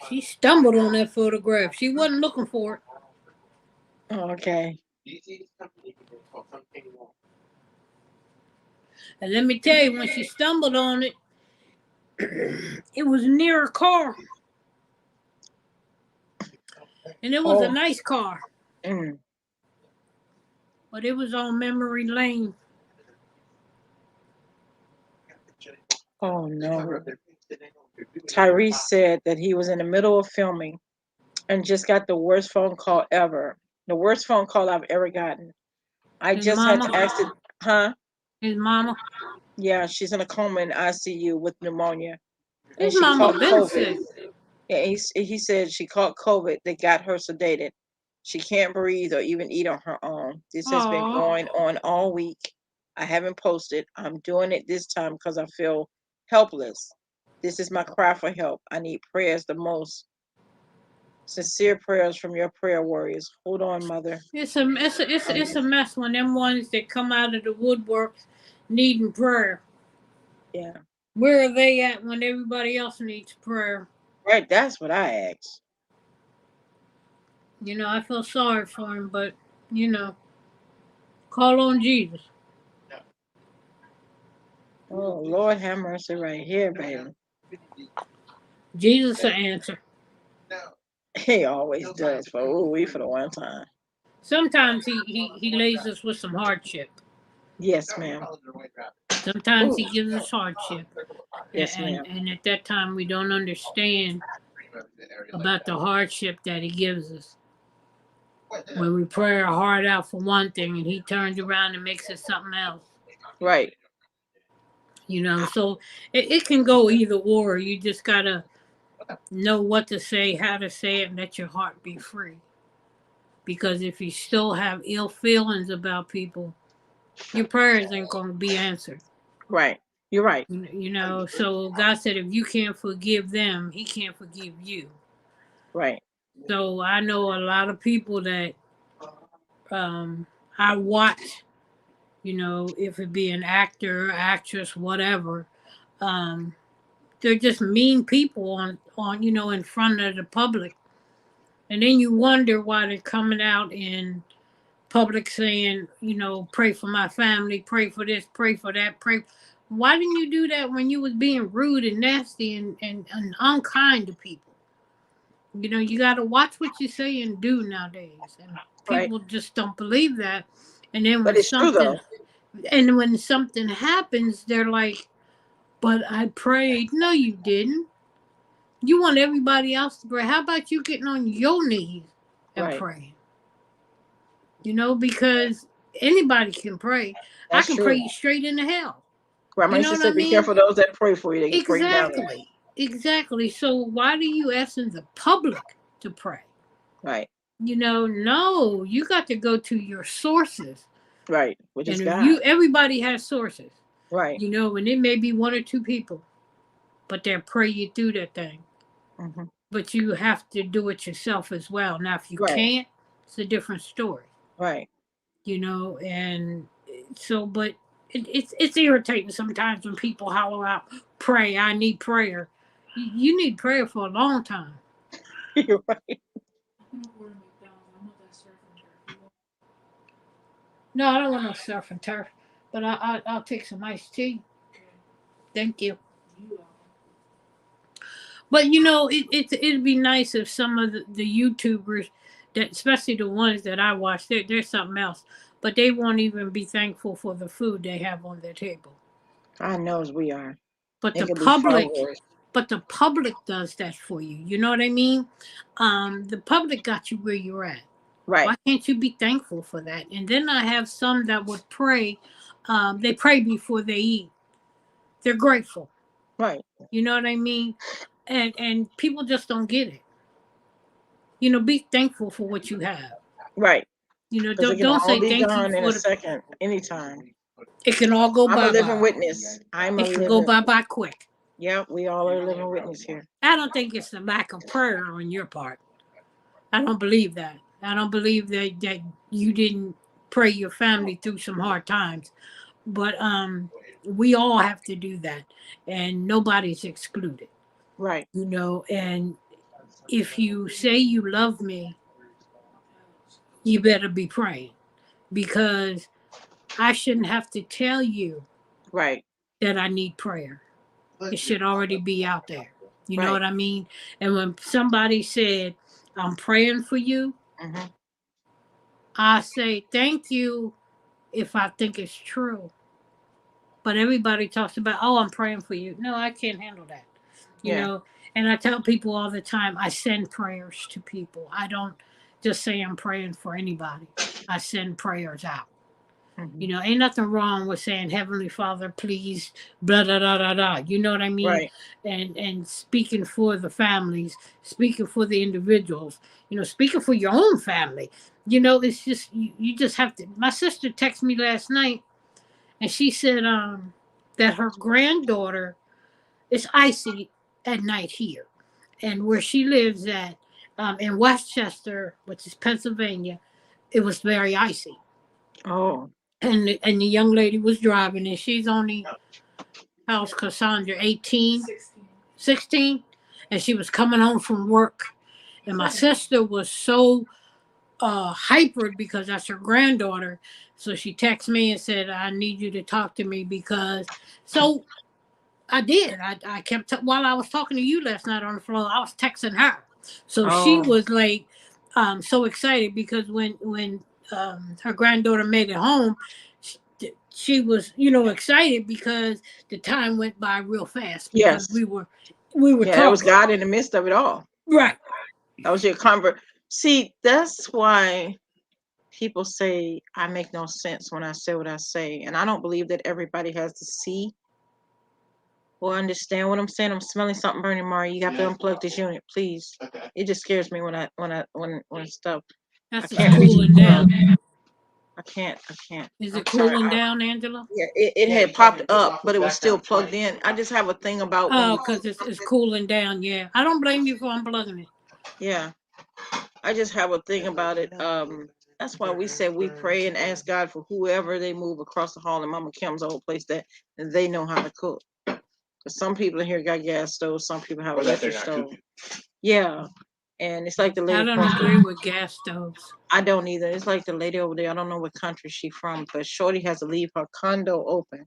She stumbled on that photograph. She wasn't looking for it. Oh, okay. And let me tell you, when she stumbled on it, it was near a car. And it was a nice car. Mm. But it was on memory lane. Oh, no. Tyrese said that he was in the middle of filming and just got the worst phone call ever. The worst phone call I've ever gotten. I His just mama? had to ask it, huh? His mama? Yeah, she's in a coma in ICU with pneumonia. And His she mama caught been COVID. sick. Yeah, he said she caught COVID that got her sedated. She can't breathe or even eat on her own. This has been Aw. going on all week. I haven't posted. I'm doing it this time because I feel helpless. This is my cry for help. I need prayers the most. Sincere prayers from your prayer warriors. Hold on, mother. It's a mess when them ones that come out of the woodwork needing prayer. Yeah. Where are they at when everybody else needs prayer? Right, that's what I asked. You know, I feel sorry for him, but, you know, call on Jesus. Oh, Lord have mercy right here, baby. Jesus will answer. He always does for the one time. Sometimes he lays us with some hardship. Yes, ma'am. Sometimes he gives us hardship. Yes, ma'am. And at that time we don't understand about the hardship that he gives us. When we pray our heart out for one thing and he turns around and makes it something else. Right. You know, so it can go either or. You just gotta know what to say, how to say it, and let your heart be free. Because if you still have ill feelings about people, your prayers ain't gonna be answered. Right. You're right. You know, so God said if you can't forgive them, he can't forgive you. Right. So I know a lot of people that I watch, you know, if it be an actor, actress, whatever, they're just mean people on you know, in front of the public. And then you wonder why they're coming out in public saying, you know, pray for my family, pray for this, pray for that, pray. Why didn't you do that when you was being rude and nasty and unkind to people? You know, you got to watch what you say and do nowadays. And people just don't believe that. And then But it's true, though. when something happens, they're like, but I prayed. No, you didn't. You want everybody else to pray. How about you getting on your knees and praying? You know, because anybody can pray. That's I can true. pray you straight into hell. Grandma used to say, be careful those that pray for you. They can pray you down there. Exactly. So why do you ask the public to pray? Right. You know, no, you got to go to your sources. Right. Which is God. Everybody has sources. Right. You know, and it may be one or two people, but they'll pray you through that thing. Mm-hmm. But you have to do it yourself as well. Now, if you can't, it's a different story. Right. you know, and so, but it's irritating sometimes when people holler out, "Pray, I need prayer." You need prayer for a long time. You're right. No, I don't want no surf and turf, but I'll take some iced tea. Thank you. But you know, it'd be nice if some of the YouTubers, that especially the ones that I watch, there's something else, but they won't even be thankful for the food they have on their table. I knows we are. But It the could be far public, worse. but the public does that for you. You know what I mean? The public got you where you're at. Why Right. can't you be thankful for that? And then I have some that would pray. They pray before they eat. They're grateful. Right. You know what I mean? And people just don't get it. You know, be thankful for what you have. Right. You know, Because it can don't all say be thank you gone in a for the. second, anytime. It can all go I'm a bye living bye. witness. I'm a It can go living. bye bye quick. Yep, we all are living witness here. I don't think it's the lack of prayer on your part. I don't believe that. I don't believe that you didn't pray your family through some hard times. But we all have to do that, and nobody's excluded. Right. You know, and if you say you love me, you better be praying, because I shouldn't have to tell you Right. that I need prayer. It should already be out there. You know Right. what I mean? And when somebody said, "I'm praying for you," Hmm. I say thank you if I think it's true. But everybody talks about, "Oh, I'm praying for you." No, I can't handle that. You Yeah. know, and I tell people all the time, I send prayers to people. I don't just say I'm praying for anybody. I send prayers out. Hmm. You know, ain't nothing wrong with saying, "Heavenly Father, please, blah da da da da." You know what I mean? Right. And speaking for the families, speaking for the individuals, you know, speaking for your own family. You know, it's just you just have to. My sister texted me last night, and she said that her granddaughter is icy at night here, and where she lives at in Westchester, which is Pennsylvania, it was very icy. Oh. And the young lady was driving, and she's only, how's Cassandra, 18, 16, and she was coming home from work, and my sister was so hyper because that's her granddaughter. So she texted me and said, "I need you to talk to me because." So I did. I kept while I was talking to you last night on the phone, I was texting her. So she Oh. was like so excited because when her granddaughter made it home, she was, you know, excited because the time went by real fast because Yes. we were Yeah, that was talking. God in the midst of it all. Right. That was your convert. See, that's why people say I make no sense when I say what I say. And I don't believe that everybody has to see or understand what I'm saying. I'm smelling something burning, Mari. You have to unplug this unit, please. Okay. It just scares me when stuff. I That's just can't reach the cooling plug. down. I can't. I can't. Is I'm it sorry. cooling down, Angela? Yeah, it Yeah, had you popped told me up, to but it was back still down plugged twice. in. I just have a thing about when Oh, you, because it's cooling down. Yeah, I don't blame you for unplugging it. yeah, I just have a thing about it. That's why we said we pray and ask God for whoever they move across the hall in Mama Kim's old place that they know how to cook. 'Cause some people in here got gas stoves, some people have Or that they're electric not stove. cooking. Yeah, and it's like the I lady don't across agree the. with gas stoves. I don't either. It's like the lady over there. I don't know what country she from, but Shorty has to leave her condo open,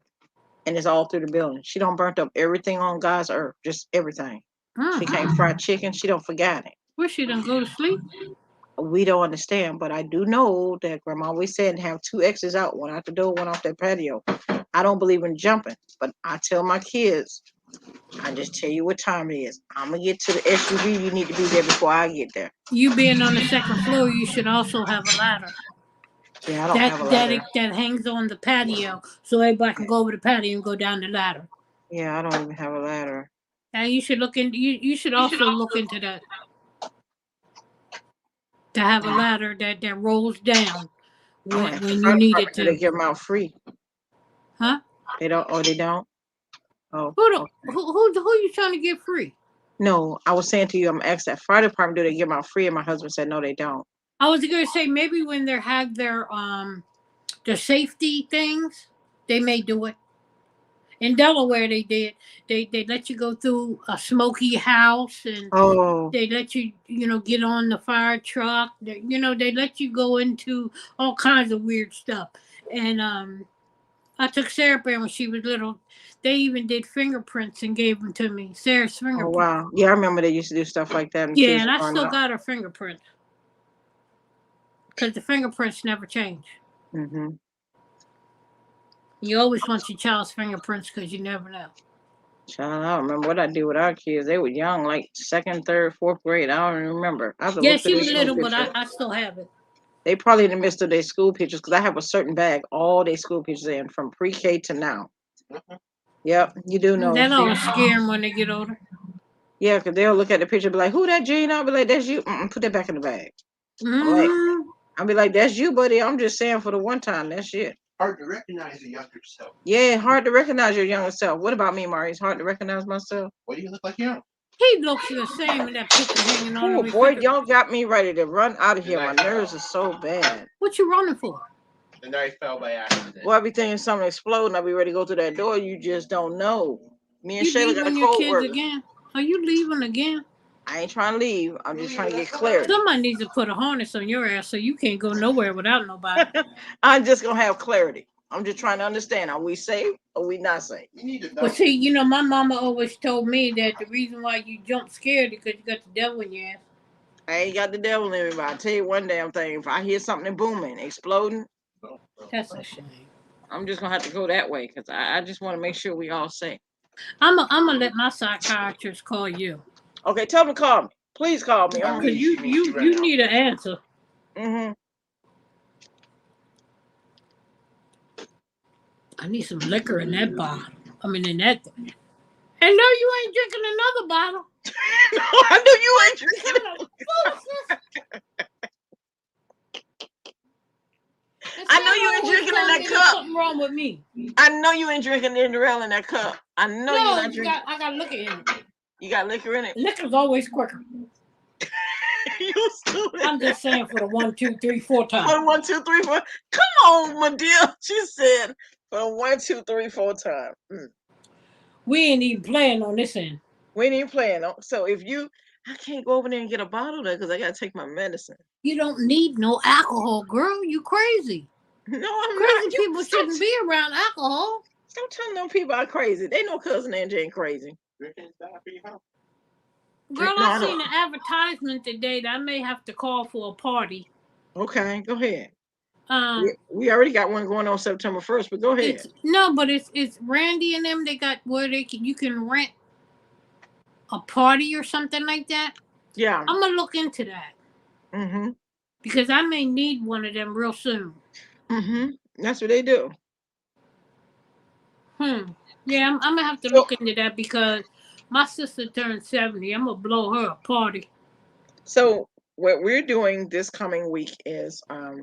and it's all through the building. She don't burnt up everything on God's earth, just everything. She Hmm. can't fry chicken. She don't forget it. Wish she didn't go to sleep. We don't understand, but I do know that Grandma always said have two exits out, one out the door, one off that patio. I don't believe in jumping, but I tell my kids, I just tell you what time it is. I'm gonna get to the SUV. You need to be there before I get there. You being on the second floor, you should also have a ladder Yeah, I don't have a ladder. that hangs on the patio, so everybody can go over the patio and go down the ladder. Yeah, I don't even have a ladder. And you should look into you should also look into that, to have a ladder that rolls down I'm gonna ask the when you fire need it department. Do they to. give them out free? Huh? They don't. Oh, they don't. Oh, Who don't, okay. who you trying to get free? No, I was saying to you, I'm gonna ask that fire department. Do they give them out free? And my husband said no, they don't. I was gonna say maybe when they have their the safety things, they may do it. In Delaware, they did. They let you go through a smoky house, and Oh, they let you, get on the fire truck. They let you go into all kinds of weird stuff. And I took Sarah Bear when she was little. They even did fingerprints and gave them to me. Sarah's oh fingerprints. wow. Yeah, I remember they used to do stuff like that when the Yeah, kids and were I growing still up. got her fingerprints because the fingerprints never change. Mm-hmm. You always want your child's fingerprints because you never know. Child, I don't remember what I did with our kids. They were young, like second, third, fourth grade. I don't even remember. I have to Yeah, look through she their was school little, but pictures. I still have it. They probably in the midst of their school pictures because I have a certain bag, all their school pictures in from pre-K to now. Yep, you do know. That See? always scare them when they get older. Yeah, because they'll look at the picture and be like, who that Gene? I'll be like, that's you. Put that back in the bag. I'm like, Mm-hmm. I'll be like, that's you, buddy. I'm just saying for the one time. That's it. Hard to recognize a younger self. Yeah, hard to recognize your younger self. What about me, Mari? It's hard to recognize myself. What do you look like young? He looks the same in that picture hanging on Oh, his boy, finger. y'all got me ready to run out of here. My Nice. nerves are so bad. What you running for? The knife fell by accident. Well, everything is something exploding. I'll be ready to go through that door. You just don't know. Me and You Shayla got a leaving your code kids word. again? Are you leaving again? I ain't trying to leave. I'm just trying to get clarity. Somebody needs to put a harness on your ass so you can't go nowhere without nobody. I'm just gonna have clarity. I'm just trying to understand. Are we safe or we not safe? You need to know. But see, my mama always told me that the reason why you jump scared is because you got the devil in your ass. I ain't got the devil in me, but I tell you one damn thing. If I hear something booming, exploding, That's a shame. I'm just gonna have to go that way because I just want to make sure we all safe. I'm gonna let my psychiatrist call you. Okay, tell them to call me. Please call me. Because you need an answer. Mm-hmm. I need some liquor in that bottle. I mean, in that thing. And no, you ain't drinking another bottle. No, I knew you ain't drinking it. I know you ain't drinking in that cup. Something wrong with me. I know you ain't drinking the Indian in that cup. I know you're not drinking. I got liquor in it. You got liquor in it? Liquor's always quicker. You stupid. I'm just saying for the 1, 2, 3, 4 times. For 1, 2, 3, 4. Come on, Madea. She said for 1, 2, 3, 4 times. We ain't even playing on this end. We ain't even playing. So if I can't go over there and get a bottle there because I gotta take my medicine. You don't need no alcohol, girl. You crazy. No, I'm Crazy not. people shouldn't be around alcohol. Don't tell them people are crazy. They know cousin Angie ain't crazy. Girl, I seen an advertisement today that I may have to call for a party. Okay, go ahead. We already got one going on September 1st, but go ahead. It's Randy and them. They got where you can rent a party or something like that. Yeah, I'm gonna look into that. Mm-hmm. Because I may need one of them real soon. Mm-hmm. That's what they do. Yeah, I'm gonna have to look into that because my sister turned 70. I'm gonna blow her a party. So what we're doing this coming week is I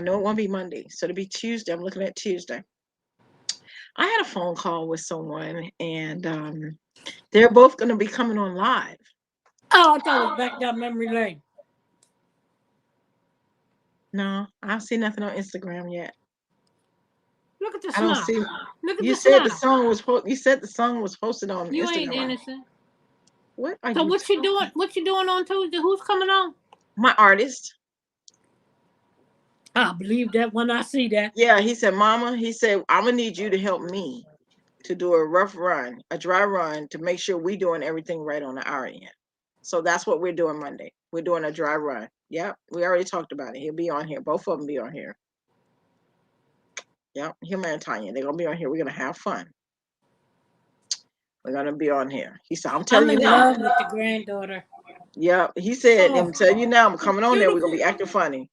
know it won't be Monday, so it'll be Tuesday. I'm looking at Tuesday. I had a phone call with someone, and they're both going to be coming on live. Oh, I thought it was back down memory lane. No, I don't see nothing on Instagram yet. Look at the I don't smile. see. Look at You the said smile. the song was. You said the song was posted on You Instagram. ain't innocent. What are so you? What you doing? What you doing on Tuesday? Who's coming on? My artist. I believe that when I see that. Yeah, he said, Mama. He said, I'm gonna need you to help me to do a dry run to make sure we're doing everything right on our end. So that's what we're doing Monday. We're doing a dry run. Yep, we already talked about it. He'll be on here. Both of them be on here. Yep, him and Tanya. They're gonna be on here. We're gonna have fun. We're gonna be on here. He said, I'm telling you now. I'm in love with the granddaughter. Yep, he said, I'm telling you now, I'm coming on there. We're gonna be acting funny.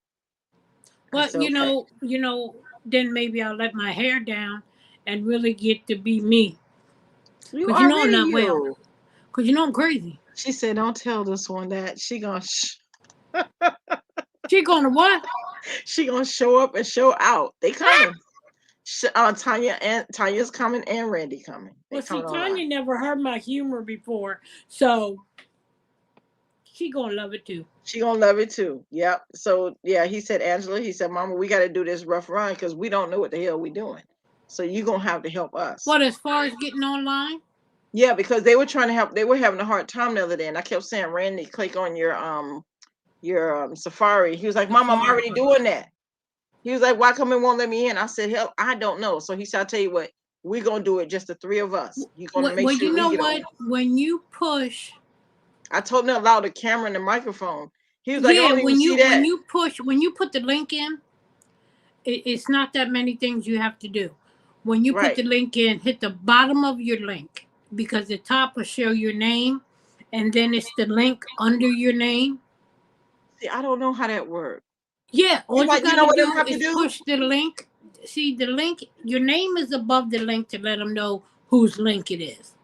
But then maybe I'll let my hair down and really get to be me. You I'm not you. well. Because I'm crazy. She said, don't tell this one that. She gonna She gonna what? She gonna show up and show out. They coming. Tanya's coming and Randy coming. Well, see, Tanya never heard my humor before, so She gonna love it too. She gonna love it too. Yep. So yeah, he said, Angela, he said, Mama, we got to do this rough run because we don't know what the hell we doing. So you gonna have to help us. What, as far as getting online? Yeah, because they were trying to help. They were having a hard time the other day, and I kept saying, Randy, click on your Safari. He was like, Mom, I'm already doing that. He was like, why come it won't let me in? I said, hell, I don't know. So he said, I'll tell you what, we're gonna do it just the three of us. You're gonna make Well, sure you we know get what? on. When you push, I told him to allow the camera and the microphone. He was like, I yeah, don't even see that. when you put the link in, it's not that many things you have to do. When you put Right. the link in, hit the bottom of your link, because the top will show your name, and then it's the link under your name. See, I don't know how that works. Yeah, all you You know gotta what I do have to is do? push the link. See the link, your name is above the link to let them know whose link it is.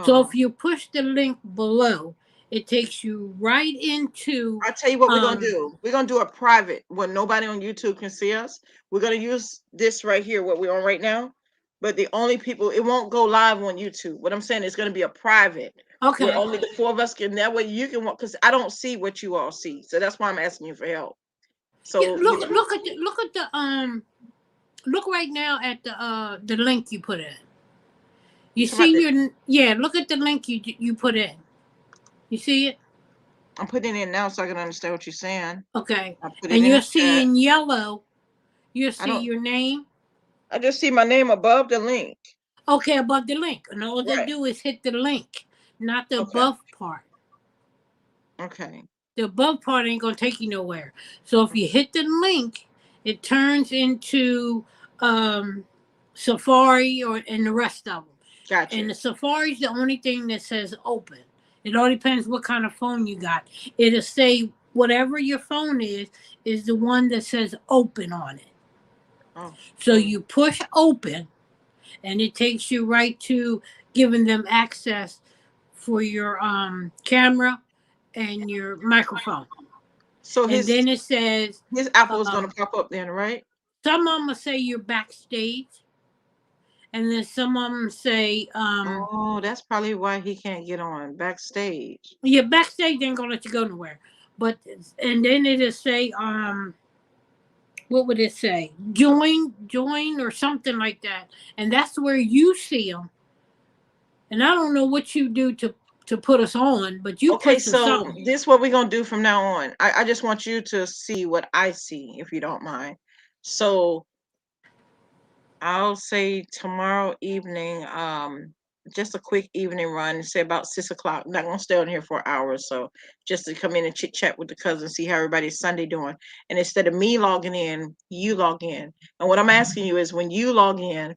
So Oh. if you push the link below, it takes you right into I tell you what we're gonna um do. We're gonna do a private when nobody on YouTube can see us. We're gonna use this right here, what we're on right now. But the only people, it won't go live on YouTube. What I'm saying is gonna be a private okay. where only the four of us can. That way you can walk, because I don't see what you all see. So that's why I'm asking you for help. Yeah, So look right now at the link you put in. You come out see there. look at the link you put in. You see it? I'm putting it in now so I can understand what you're saying. Okay. I put it And in you'll the see chat. in yellow, you'll I see don't your name. I just see my name above the link. Okay, above the link. And all they Right. do is hit the link, not the Okay. above part. Okay. The above part ain't gonna take you nowhere. So if you hit the link, it turns into um, Safari and the rest of them. And Gotcha. the Safari is the only thing that says open. It all depends what kind of phone you got. It'll say whatever your phone is the one that says open on it. Oh, So you push open, and it takes you right to giving them access for your camera and your microphone. so And his then it says Apple is gonna um, pop up then, right? some of them will say you're backstage, and then some of them say Oh, that's probably why he can't get on backstage. yeah, backstage ain't gonna let you go nowhere. But and then it'll say what would it say? Join or something like that, and that's where you see them. And I don't know what you do to put us on, but you Okay, push us so on. this is what we're gonna do from now on. I just want you to see what I see, if you don't mind. So I'll say tomorrow evening, just a quick evening run, say about 6 o'clock. I'm not gonna stay on here for an hour, so just to come in and chit chat with the cousins, see how everybody's Sunday doing. And instead of me logging in, you log in. And what I'm asking you is, when you log in,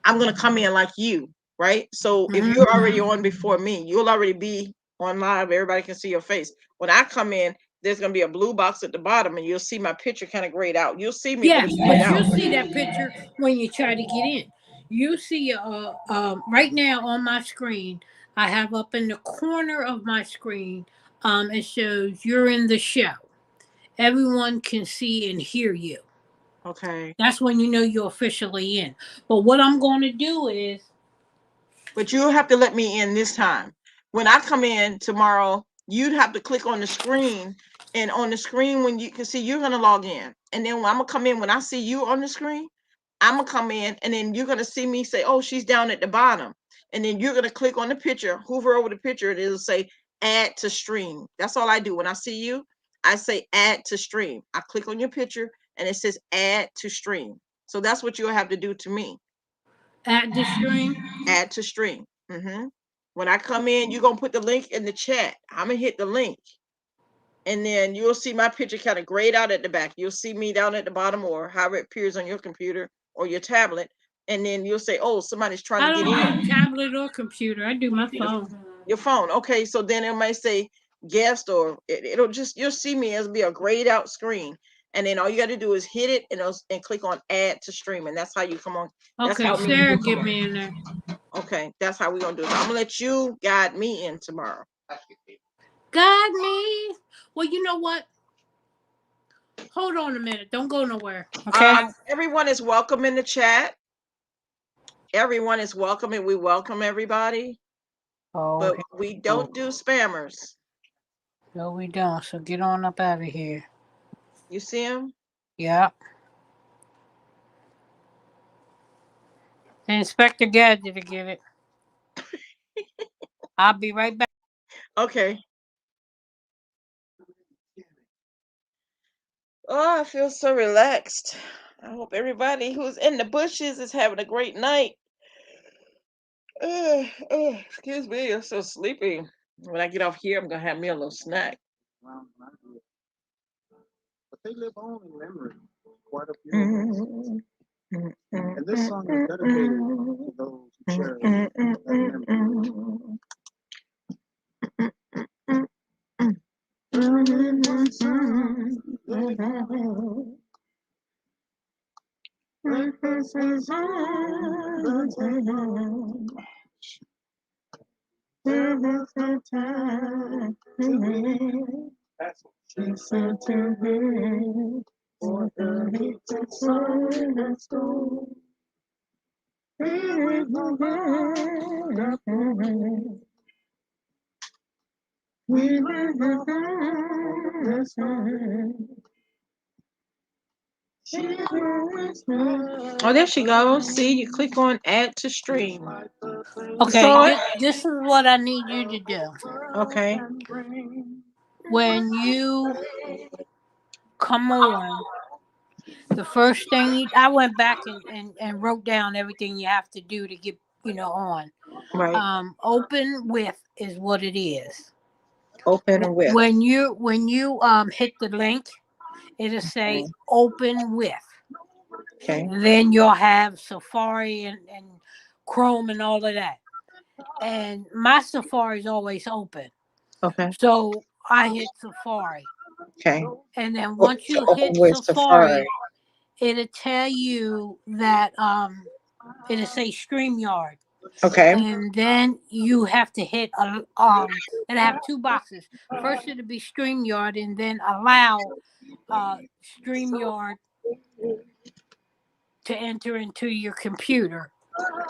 I'm gonna come in like you, right? So if Mm-hmm. you're already on before me, you'll already be on live. Everybody can see your face. When I come in, there's gonna be a blue box at the bottom, and you'll see my picture kind of grayed out. You'll see me, but Yes, it's but grayed out. you'll see that picture when you try to get in. You see, right now on my screen, I have up in the corner of my screen, it shows you're in the show. Everyone can see and hear you. Okay. That's when you know you're officially in. But what I'm going to do is, But you'll have to let me in this time. When I come in tomorrow, you'd have to click on the screen, and on the screen, when you can see, you're gonna log in, and then when I'm gonna come in, when I see you on the screen, I'm gonna come in, and then you're gonna see me say, "Oh, she's down at the bottom," and then you're gonna click on the picture, hover over the picture, and it'll say "Add to stream." That's all I do when I see you. I say "Add to stream." I click on your picture, and it says "Add to stream." So that's what you'll have to do to me. at the stream. Add to stream. When I come in, you're gonna put the link in the chat. I'm gonna hit the link, and then you'll see my picture kind of grayed out at the back. You'll see me down at the bottom, or however it appears on your computer or your tablet, and then you'll say, "Oh, somebody's trying I to get don't do in." tablet or computer. I do my phone. Your phone. Okay, so then it might say guest, or it'll just, you'll see me as be a grayed out screen, and then all you got to do is hit it, and click on add to stream, and that's how you come on. That's Okay, how me and Sarah, you come get on. me in there. Okay, that's how we're gonna do it. I'm gonna let you guide me in tomorrow. God me. Well, you know what? Hold on a minute. Don't go nowhere. Okay. Everyone is welcome in the chat. Everyone is welcome, and we welcome everybody, Oh, but okay. we don't do spammers. No, we don't. So get on up out of here. You see him? Yeah. Inspector Gadget to get it. I'll be right back. Okay. Oh, I feel so relaxed. I hope everybody who's in the bushes is having a great night. Excuse me, I'm so sleepy. When I get off here, I'm gonna have me a little snack. But they live on in memory. Quite a few of us. And this song is dedicated to those who cherish that memory. She said to me, for the sun has gone. Oh, there she goes. See, you click on add to stream. You Okay, saw it? this is what I need you to do. Okay. When you come on, the first thing I went back and wrote down everything you have to do to get on. Right. Open with is what it is. Open with. When you hit the link, it'll say open with. Okay. And then you'll have Safari and Chrome and all of that. And my Safari is always open. Okay. So I hit Safari. Okay. And then once you hit Safari, it'll tell you that it'll say StreamYard. Okay. And then you have to hit it'll have two boxes. First it'll be StreamYard and then allow StreamYard to enter into your computer.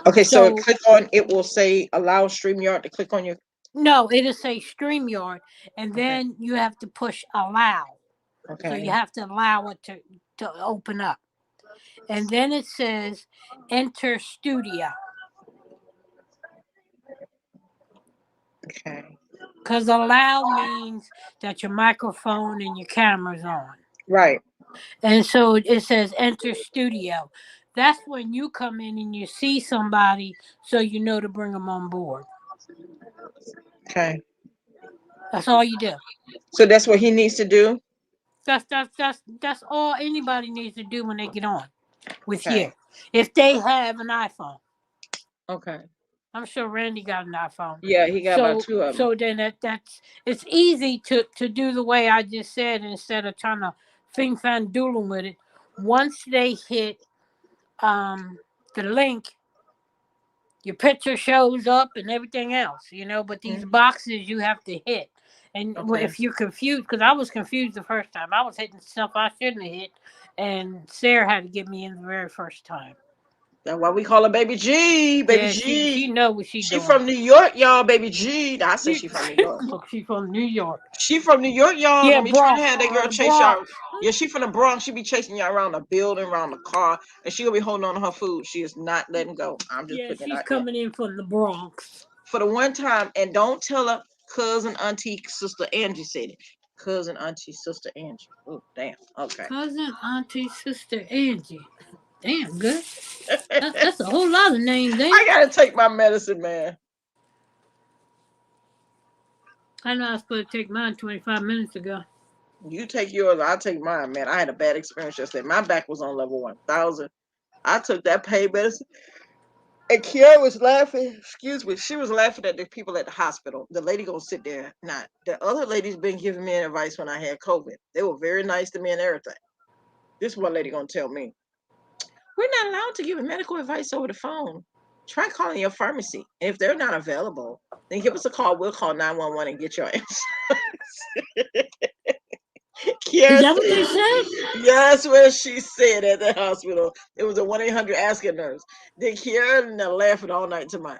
Okay, so click on it will say allow StreamYard to click on your. No, it'll say StreamYard, and then you have to push allow. Okay. So you have to allow it to open up. And then it says enter studio. Okay. Because allow means that your microphone and your camera's on. Right. And so it says enter studio. That's when you come in and you see somebody so you know to bring them on board. Okay. That's all you do. So that's what he needs to do? That's all anybody needs to do when they get on with you. If they have an iPhone. Okay. I'm sure Randy got an iPhone. Yeah, he got about 2 of them. So then that's it's easy to do the way I just said instead of trying to fing fan doodle with it. Once they hit the link, your picture shows up and everything else, but these boxes you have to hit. And if you're confused, because I was confused the first time, I was hitting stuff I shouldn't have hit, and Sarah had to get me in the very first time. That's why we call her BabyG. BabyG. She know what she's doing. She from New York, y'all. BabyG. I said she from New York. Look, she from New York. She from New York, y'all. Yeah, Don't be trying to have that girl chase y'all. Yeah, she from the Bronx. She be chasing y'all around the building, around the car, and she gonna be holding on to her food. She is not letting go. I'm just putting it out. She's coming in from the Bronx. For the one time, and don't tell her cousin, auntie, sister Angie said it. Cousin, auntie, sister Angie. Oh, damn. Okay. Cousin, auntie, sister Angie. Damn, good. That's a whole lot of names, ain't it? I gotta take my medicine, man. I know I was supposed to take mine 25 minutes ago. You take yours, I'll take mine, man. I had a bad experience yesterday. My back was on level 1,000. I took that pain medicine. And Kiara was laughing. Excuse me. She was laughing at the people at the hospital. The lady gonna sit there. Now, the other ladies been giving me advice when I had COVID. They were very nice to me and everything. This one lady gonna tell me, we're not allowed to give medical advice over the phone. Try calling your pharmacy. And if they're not available, then give us a call. We'll call 911 and get your answer. Is that what they said? Yes, what she said at the hospital. It was a 1-800 Ask a Nurse. Then Kiara and laughing all night to my.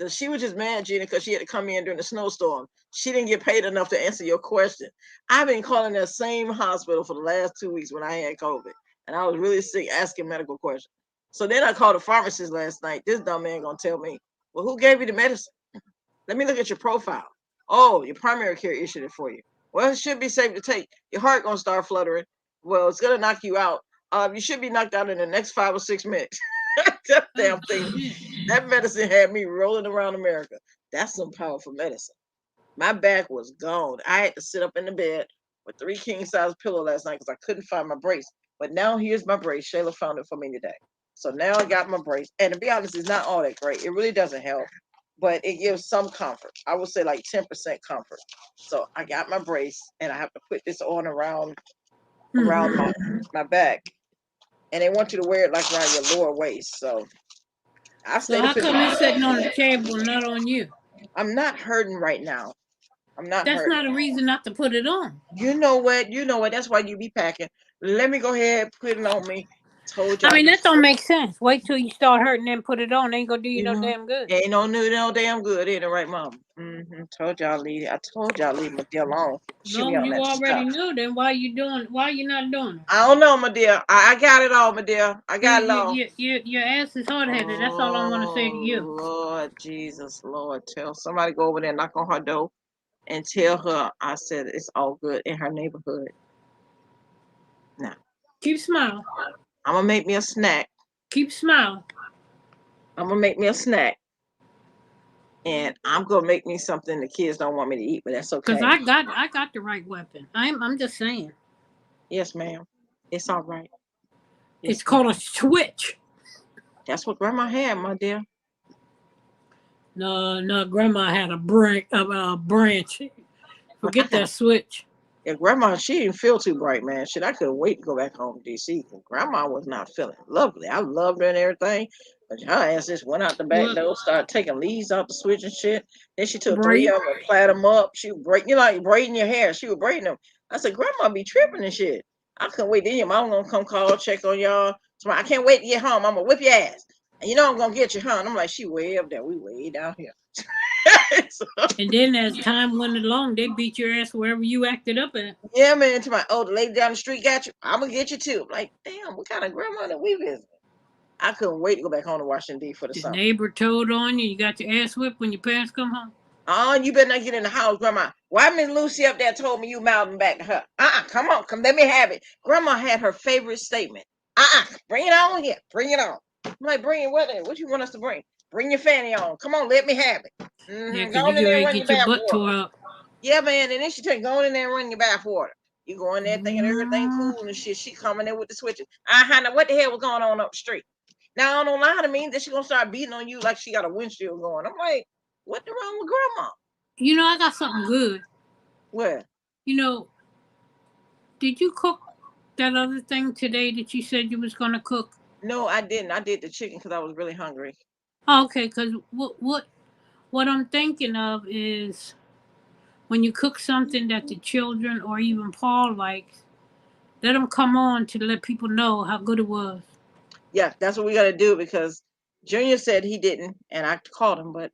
She was just mad, Gina, because she had to come in during the snowstorm. she didn't get paid enough to answer your question. I've been calling that same hospital for the last 2 weeks when I had COVID, and I was really sick, asking medical questions. So then I called the pharmacist last night. This dumb man gonna tell me, well, who gave you the medicine? Let me look at your profile. Oh, your primary care issued it for you. Well, it should be safe to take. Your heart gonna start fluttering. Well, it's gonna knock you out. You should be knocked out in the next 5 or 6 minutes. That damn thing. That medicine had me rolling around America. That's some powerful medicine. My back was gone. I had to sit up in the bed with 3 king size pillow last night because I couldn't find my brace. But now here's my brace. Shayla found it for me today. So now I got my brace. And to be honest, it's not all that great. It really doesn't help, but it gives some comfort. I would say like 10% comfort. So I got my brace and I have to put this on around my back. And they want you to wear it like around your lower waist. So I So stayed how up in come it's sitting on the table, not on you? I'm not hurting right now. I'm not That's hurting. not a reason not to put it on. You know what? You know what? That's why you be packing. Let me go ahead, put it on me. Told y'all. I mean, that don't make sense. Wait till you start hurting and put it on. Ain't gonna do you no know, damn good. ain't no damn good, ain't it, right, Mom? Told y'all leave. I told y'all leave my deal alone. She be No, on you that already stuff. knew. Then why you doing? Why you not doing it? I don't know, my dear. I got it all, my dear. I got it all. Your ass is hard headed. That's all I'm gonna say to you. Lord Jesus, Lord, tell somebody go over there, knock on her door, and tell her I said it's all good in her neighborhood. Now, Keep smiling. I'm gonna make me a snack. Keep smiling. I'm gonna make me a snack, and I'm gonna make me something the kids don't want me to eat, but that's okay. Cause I got the right weapon. I'm just saying. Yes, ma'am. It's all right. Yes, It's called a switch. That's what Grandma had, my dear. No, Grandma had a branch. Forget that switch. Yeah, Grandma, she didn't feel too bright, man. Shit, I couldn't wait to go back home to DC. Grandma was not feeling lovely. I loved her and everything, but her ass just went out the back door, started taking leaves out the switch and shit. Then she took 3 of them and plaited them up. She would break, like braiding your hair. She was braiding them. I said, Grandma be tripping and shit. I couldn't wait. Then your mom gonna come call, check on y'all. So I can't wait to get home. I'm gonna whip your ass. And you know I'm gonna get you, huh? And I'm like, she way up there. We way down here. And then as time went along, they beat your ass wherever you acted up at. Yeah, man. To my the lady down the street got you. I'm gonna get you too. I'm like, damn, what kind of grandmother we visit? I couldn't wait to go back home to Washington D for the summer. Neighbor told on you. You got your ass whipped when your parents come home. Oh, you better not get in the house, Grandma. Why Miss Lucy up there told me you mouthing back to her? Come on, let me have it. Grandma had her favorite statement. Bring it on here. Bring it on. I'm like, bring it what? What you want us to bring? Bring your fanny on. Come on, let me have it. Yeah, because Go you in there and run get your butt tore up. Yeah, man. And then she tell you, go in there and run your bath water. You go in there thinking everything cool and shit. She coming in with the switches. Now what the hell was going on up the street? Now I don't lie to me that she gonna start beating on you like she got a windshield going. I'm like, what the wrong with Grandma? You know, I got something good. What? You know, did you cook that other thing today that you said you was gonna cook? No, I didn't. I did the chicken because I was really hungry. Oh, okay, because what I'm thinking of is when you cook something that the children or even Paul likes, let them come on to let people know how good it was. Yeah, that's what we got to do because Junior said he didn't, and I called him, but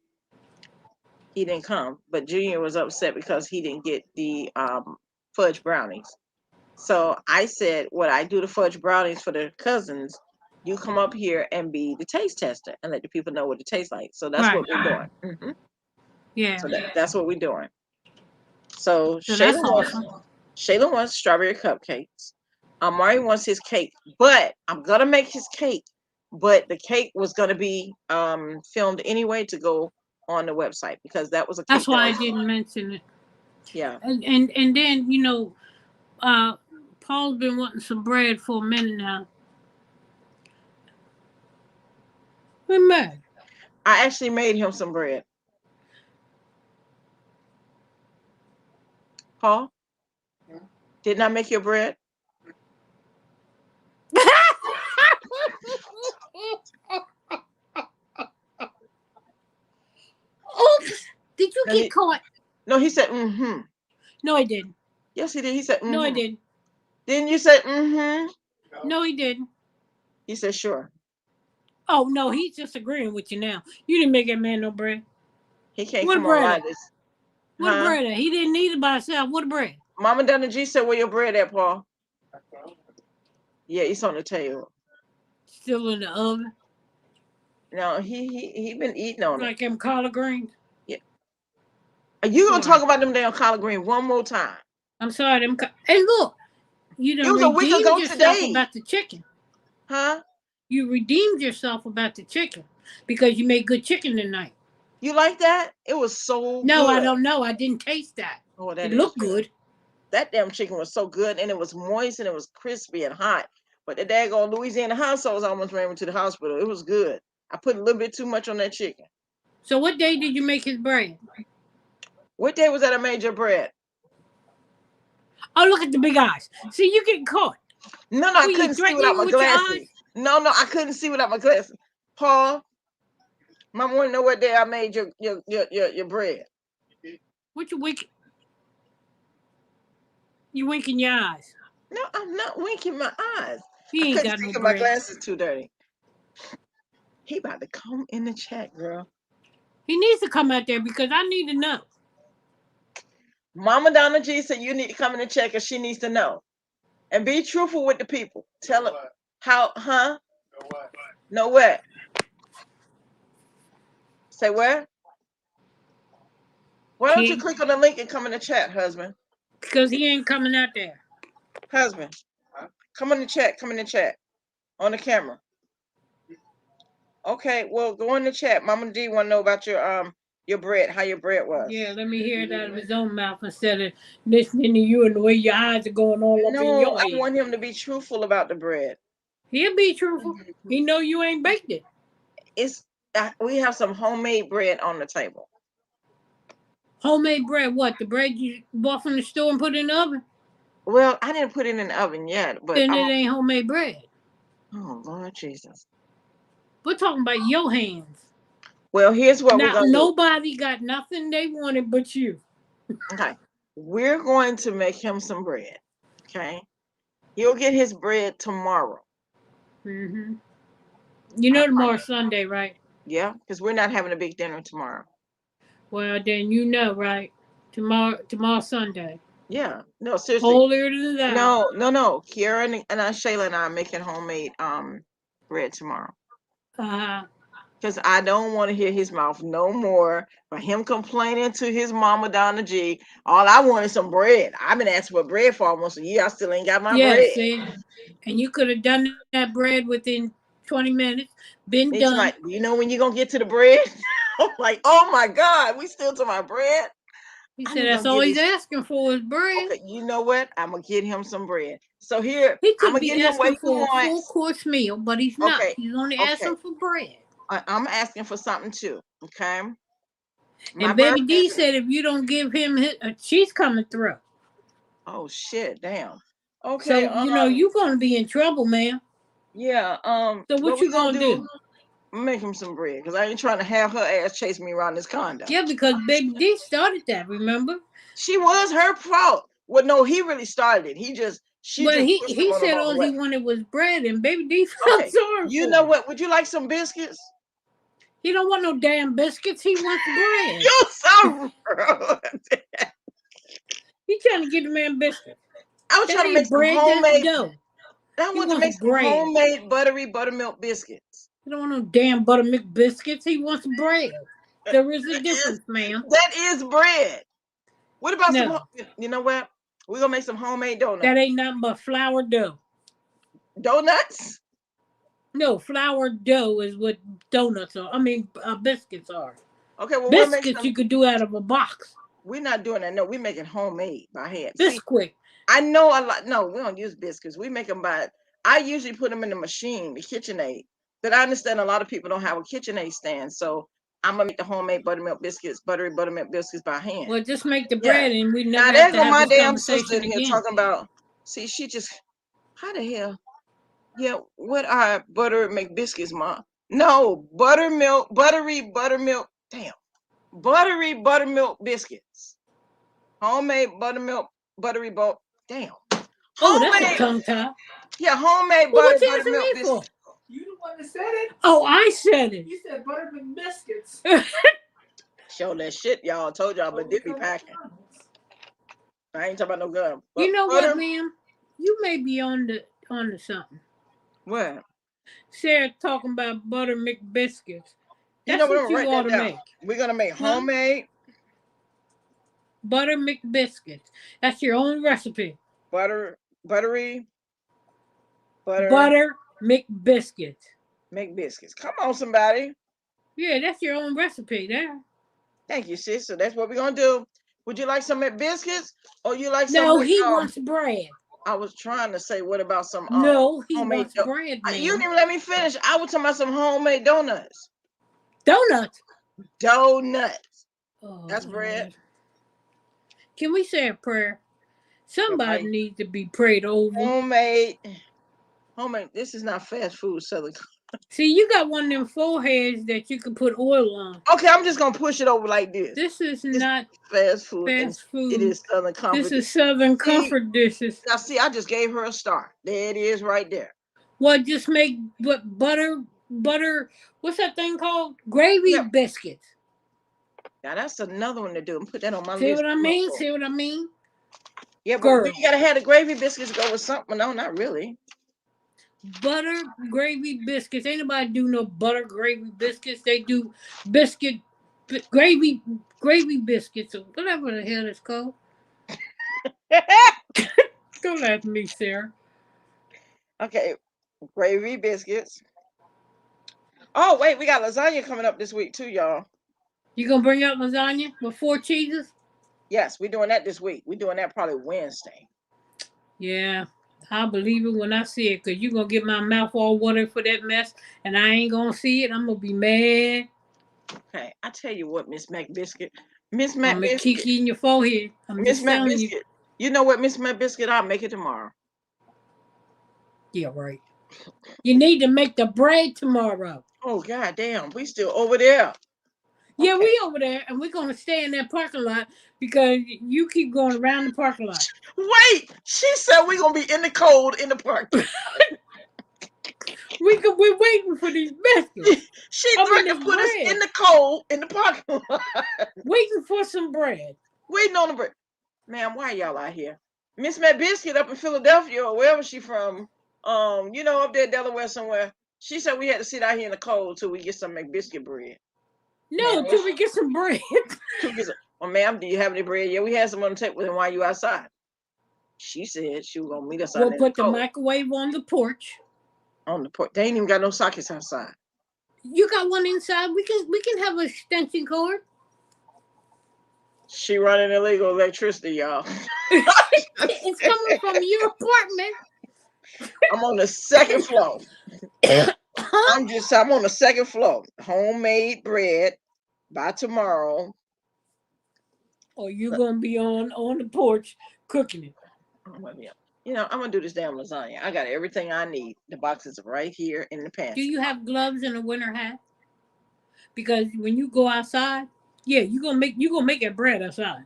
he didn't come. But Junior was upset because he didn't get the fudge brownies. So I said, what I do the fudge brownies for the cousins, you come up here and be the taste tester and let the people know what it tastes like. So that's what we're doing. Mm-hmm. Yeah. So that's what we're doing. So that's awesome. Shayla wants strawberry cupcakes. Amari wants his cake, but I'm gonna make his cake. But the cake was gonna be filmed anyway to go on the website because that was a cake. That's why I didn't mention it. Yeah. And then Paul's been wanting some bread for a minute now. We're mad. I actually made him some bread. Paul, didn't I make your bread? Oops! Did you get caught? No, he said, mm-hmm. No, I didn't. Yes, he did. He said, mm-hmm. No, I didn't. Didn't you say, mm-hmm? No, he didn't. He said, sure. Oh, no, he's just agreeing with you now. You didn't make that man no bread. He can't come on like this. What Huh? bread at? He didn't eat it by himself. What bread? Mama Donna G said, "Where your bread at, Paul?" Yeah, it's on the table. Still in the oven. No, he been eating on it. Like them collard greens. Yeah. You gonna Sorry. talk about them damn collard green one more time? I'm sorry. Hey, look. You It done was a week redeemed ago yourself today. about the chicken. Huh? You redeemed yourself about the chicken because you made good chicken tonight. You like that? It was so No, good. I don't know. I didn't taste that. Oh, that It is looked good. good. That damn chicken was so good, and it was moist, and it was crispy and hot. But the daggone Louisiana hot sauce almost ran me to the hospital. It was good. I put a little bit too much on that chicken. So what day did you make his bread? What day was that I made your bread? Oh, look at the big eyes. See, you getting caught. No, I Were you couldn't see without threatening my with your glasses. eyes? No, I couldn't see without my glasses. Paul, Mama want to know what day I made your bread. What you winking? You winking your eyes. No, I'm not winking my eyes. He I ain't couldn't got see no 'cause my bread. glasses too dirty. He about to come in the chat, girl. He needs to come out there because I need to know. Mama Donna G said you need to come in the chat because she needs to know. And be truthful with the people. Tell them how, huh? Know what? Know what? Say what? Why don't you Kid, click on the link and come in the chat, husband? because he ain't coming out there. Husband, come in the chat. Come in the chat. On the camera. Okay, well, go in the chat. Mama D want to know about your bread, how your bread was. Yeah, let me hear it out of his own mouth instead of listening to you and the way your eyes are going all up in No, your I head. want him to be truthful about the bread. He'll be truthful. He know you ain't baked it. We have some homemade bread on the table. Homemade bread, what? The bread you bought from the store and put in the oven? Well, I didn't put it in the oven yet, but Then it ain't homemade bread. oh Lord Jesus. We're talking about your hands. Well, here's what we're Now, gonna do. nobody got nothing they wanted but you. Okay. We're going to make him some bread. Okay. He'll get his bread tomorrow. Mm-hmm. You know tomorrow's Sunday, right? Yeah, because we're not having a big dinner tomorrow. Well, then you know, right? Tomorrow's Sunday. Yeah. No, seriously. Holier than thou. No. Kiara and Shayla and I are making homemade bread tomorrow. Because I don't want to hear his mouth no more for him complaining to his mama Donna G. All I want is some bread. I've been asking for bread for almost a year. I still ain't got my bread. See? And you could have done that bread within 20 minutes. Been It's done. like, you know when you're gonna get to the bread? I'm like, oh my God, we still to my bread. He said that's all he's asking for is bread. Okay, you know what? I'm gonna get him some bread. So here, He I'm could gonna be get him what asking he for a full wants. course meal, but he's not. Okay, He's only asking for bread. I'm asking for something too. Okay. And Baby D said if you don't give him his, she's coming through. Oh shit! Damn. Okay. So you know you're gonna be in trouble, man. Yeah. So what you gonna do? Make him some bread because I ain't trying to have her ass chase me around this condo. Yeah, because Baby D started that. Remember? She was her fault. Well, no, he really started it. He said all he wanted was bread, and Baby D felt sorry. You know what? Would you like some biscuits? He don't want no damn biscuits. He wants bread. You're so rude. He trying to get the man biscuits. I was trying to make some homemade dough. I want to make some homemade buttery buttermilk biscuits. He don't want no damn buttermilk biscuits. He wants bread. There is a difference, ma'am. That is bread. What about some? You know what? We're gonna make some homemade donuts. That ain't nothing but flour dough. Donuts? No, flour dough is what donuts are. I mean, biscuits are. Okay, well, biscuits you could do out of a box. We're not doing that. No, we're making homemade by hand. Biscuit. I know a lot. No, we don't use biscuits. We make them by. I usually put them in the machine, the KitchenAid. But I understand a lot of people don't have a KitchenAid stand, so I'm gonna make the homemade buttermilk biscuits, buttery buttermilk biscuits by hand. Well, just make the bread, and we never now have to have have my this damn sister in conversation here again. talking about. See, she just. How the hell? Yeah, what are buttermilk biscuits, Ma? No, buttery buttermilk. Damn, buttery buttermilk biscuits. Homemade buttery boat. Damn. Oh, that's a tongue tie. Yeah, homemade buttermilk biscuits. You the one that said it. Oh, I said it. You said buttermilk biscuits. Show that shit, y'all. Told y'all, but they be packing. I ain't talking about no gun. You know butter, what, ma'am? You may be on the something. What? Sarah talking about butter McBiscuits. You That's know what? what I'm gonna you write ought that to down. make. We're gonna make Huh? homemade Butter McBiscuits. That's your own recipe. butter McBiscuits. make biscuits. Come on, somebody. Yeah, that's your own recipe there. Thank you, sis. So that's what we're gonna do. Would you like some biscuits, or you like some? No, he wants bread. I was trying to say, what about some No, he homemade wants bread, man. You didn't even let me finish. I was talking about some homemade donuts. Donuts. Oh, That's bread. Lord. Can we say a prayer? Somebody needs to be prayed over. Homemade. This is not fast food, Southern. See, you got one of them foreheads that you can put oil on. Okay, I'm just gonna push it over like this. This is not fast food. Fast food. It is Southern Comfort. This is Southern Comfort dishes. Now, see, I just gave her a star. There it is, right there. Well, just make butter. What's that thing called? Gravy biscuits. Now that's another one to do. And put that on my list. See what I mean? See what I mean? Yeah, but you gotta have the gravy biscuits go with something. No, not really. Butter gravy biscuits. Ain't nobody do no butter gravy biscuits. They do gravy biscuits or whatever the hell it's called. Don't ask me, Sarah. Okay, gravy biscuits. Oh wait, we got lasagna coming up this week too, y'all. You gonna bring out lasagna with 4 cheeses? Yes, we're doing that this week. We're doing that probably Wednesday. Yeah, I'll believe it when I see it, because you're going to get my mouth all watered for that mess, and I ain't going to see it. I'm going to be mad. Okay, I tell you what, Miss McBiscuit. I'm going to kiki in your forehead. Miss McBiscuit. You know what, Miss McBiscuit? I'll make it tomorrow. Yeah, right. You need to make the bread tomorrow. Oh, God damn. We still over there. Yeah, we over there, and we're going to stay in that parking lot because you keep going around the parking lot. Wait, she said we're going to be in the cold in the parking lot. We're waiting for these biscuits. She threatened to put us in the cold in the parking lot. Waiting for some bread. Waiting on the bread. Man, why y'all out here? Miss McBiscuit up in Philadelphia or wherever she from, up there Delaware somewhere. She said we had to sit out here in the cold till we get some McBiscuit bread. No, till we get some bread. Well, ma'am, do you have any bread? Yeah, we had some on the table while you outside. She said she was gonna meet us out there. We'll put the microwave on the porch. On the porch. They ain't even got no sockets outside. You got one inside. We can have an extension cord. She running illegal electricity, y'all. It's coming from your apartment. I'm on the second floor. I'm on the second floor. Homemade bread by tomorrow. Or you gonna be on the porch cooking it. I'm gonna do this damn lasagna. I got everything I need. The boxes are right here in the pantry. Do you have gloves and a winter hat? Because when you go outside, yeah, you gonna make that bread outside.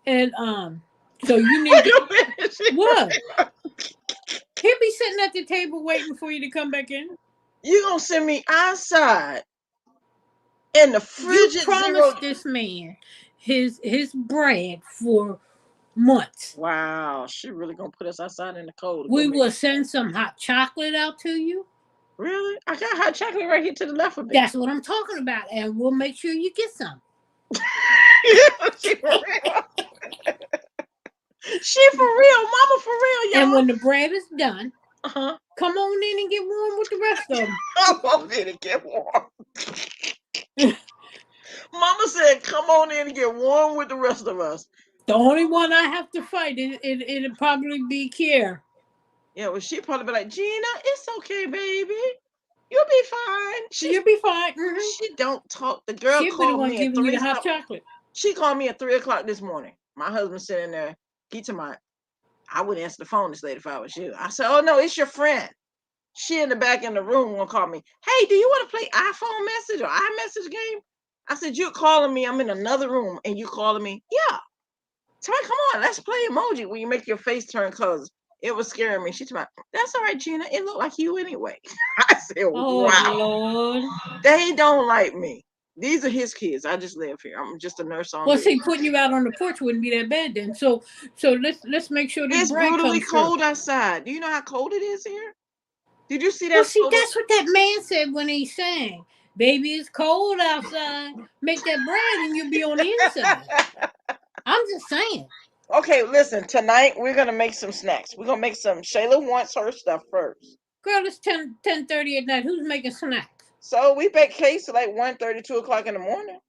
And so you need what? He'll be sitting at the table waiting for you to come back in. You gonna send me outside in the fridge? You promised this man his bread for months. Wow, she really gonna put us outside in the cold. We will send some hot chocolate out to you. Really? I got hot chocolate right here to the left of me. That's what I'm talking about, and we'll make sure you get some. She for real. She for real, mama for real, y'all. And when the bread is done, come on in and get warm with the rest of them. Come on in and get warm. Mama said, come on in and get warm with the rest of us. The only one I have to fight, it'll probably be Kier. Yeah, well, she'd probably be like, Gina, it's okay, baby. You'll be fine. You'll be fine. Mm-hmm. She don't talk. The girl called me at 3 o'clock. Chocolate. She called me at 3 o'clock this morning. My husband sitting there. He told me, I wouldn't answer the phone this late if I was you. I said, oh, no, it's your friend. She in the back in the room gonna call me. Hey, do you want to play iPhone message or iMessage game? I said, you're calling me. I'm in another room and you calling me. Yeah. So come on, let's play emoji where you make your face turn colors. It was scaring me. She told me, that's all right, Gina. It looked like you anyway. I said, wow. Lord. They don't like me. These are his kids. I just live here. I'm just a nurse on Well, duty. see, putting you out on the porch wouldn't be that bad then. So let's make sure this It's bread brutally comes through. cold outside. Do you know how cold it is here? Did you see Well, that see, photo? that's what that man said when he sang, "Baby, it's cold outside. Make that bread, and you'll be on the inside." I'm just saying. Okay, listen. Tonight we're gonna make some snacks. We're gonna make some. Shayla wants her stuff first. Girl, it's 10:30 at night. Who's making snacks? So we bake cakes at like 1:30, 2 o'clock in the morning.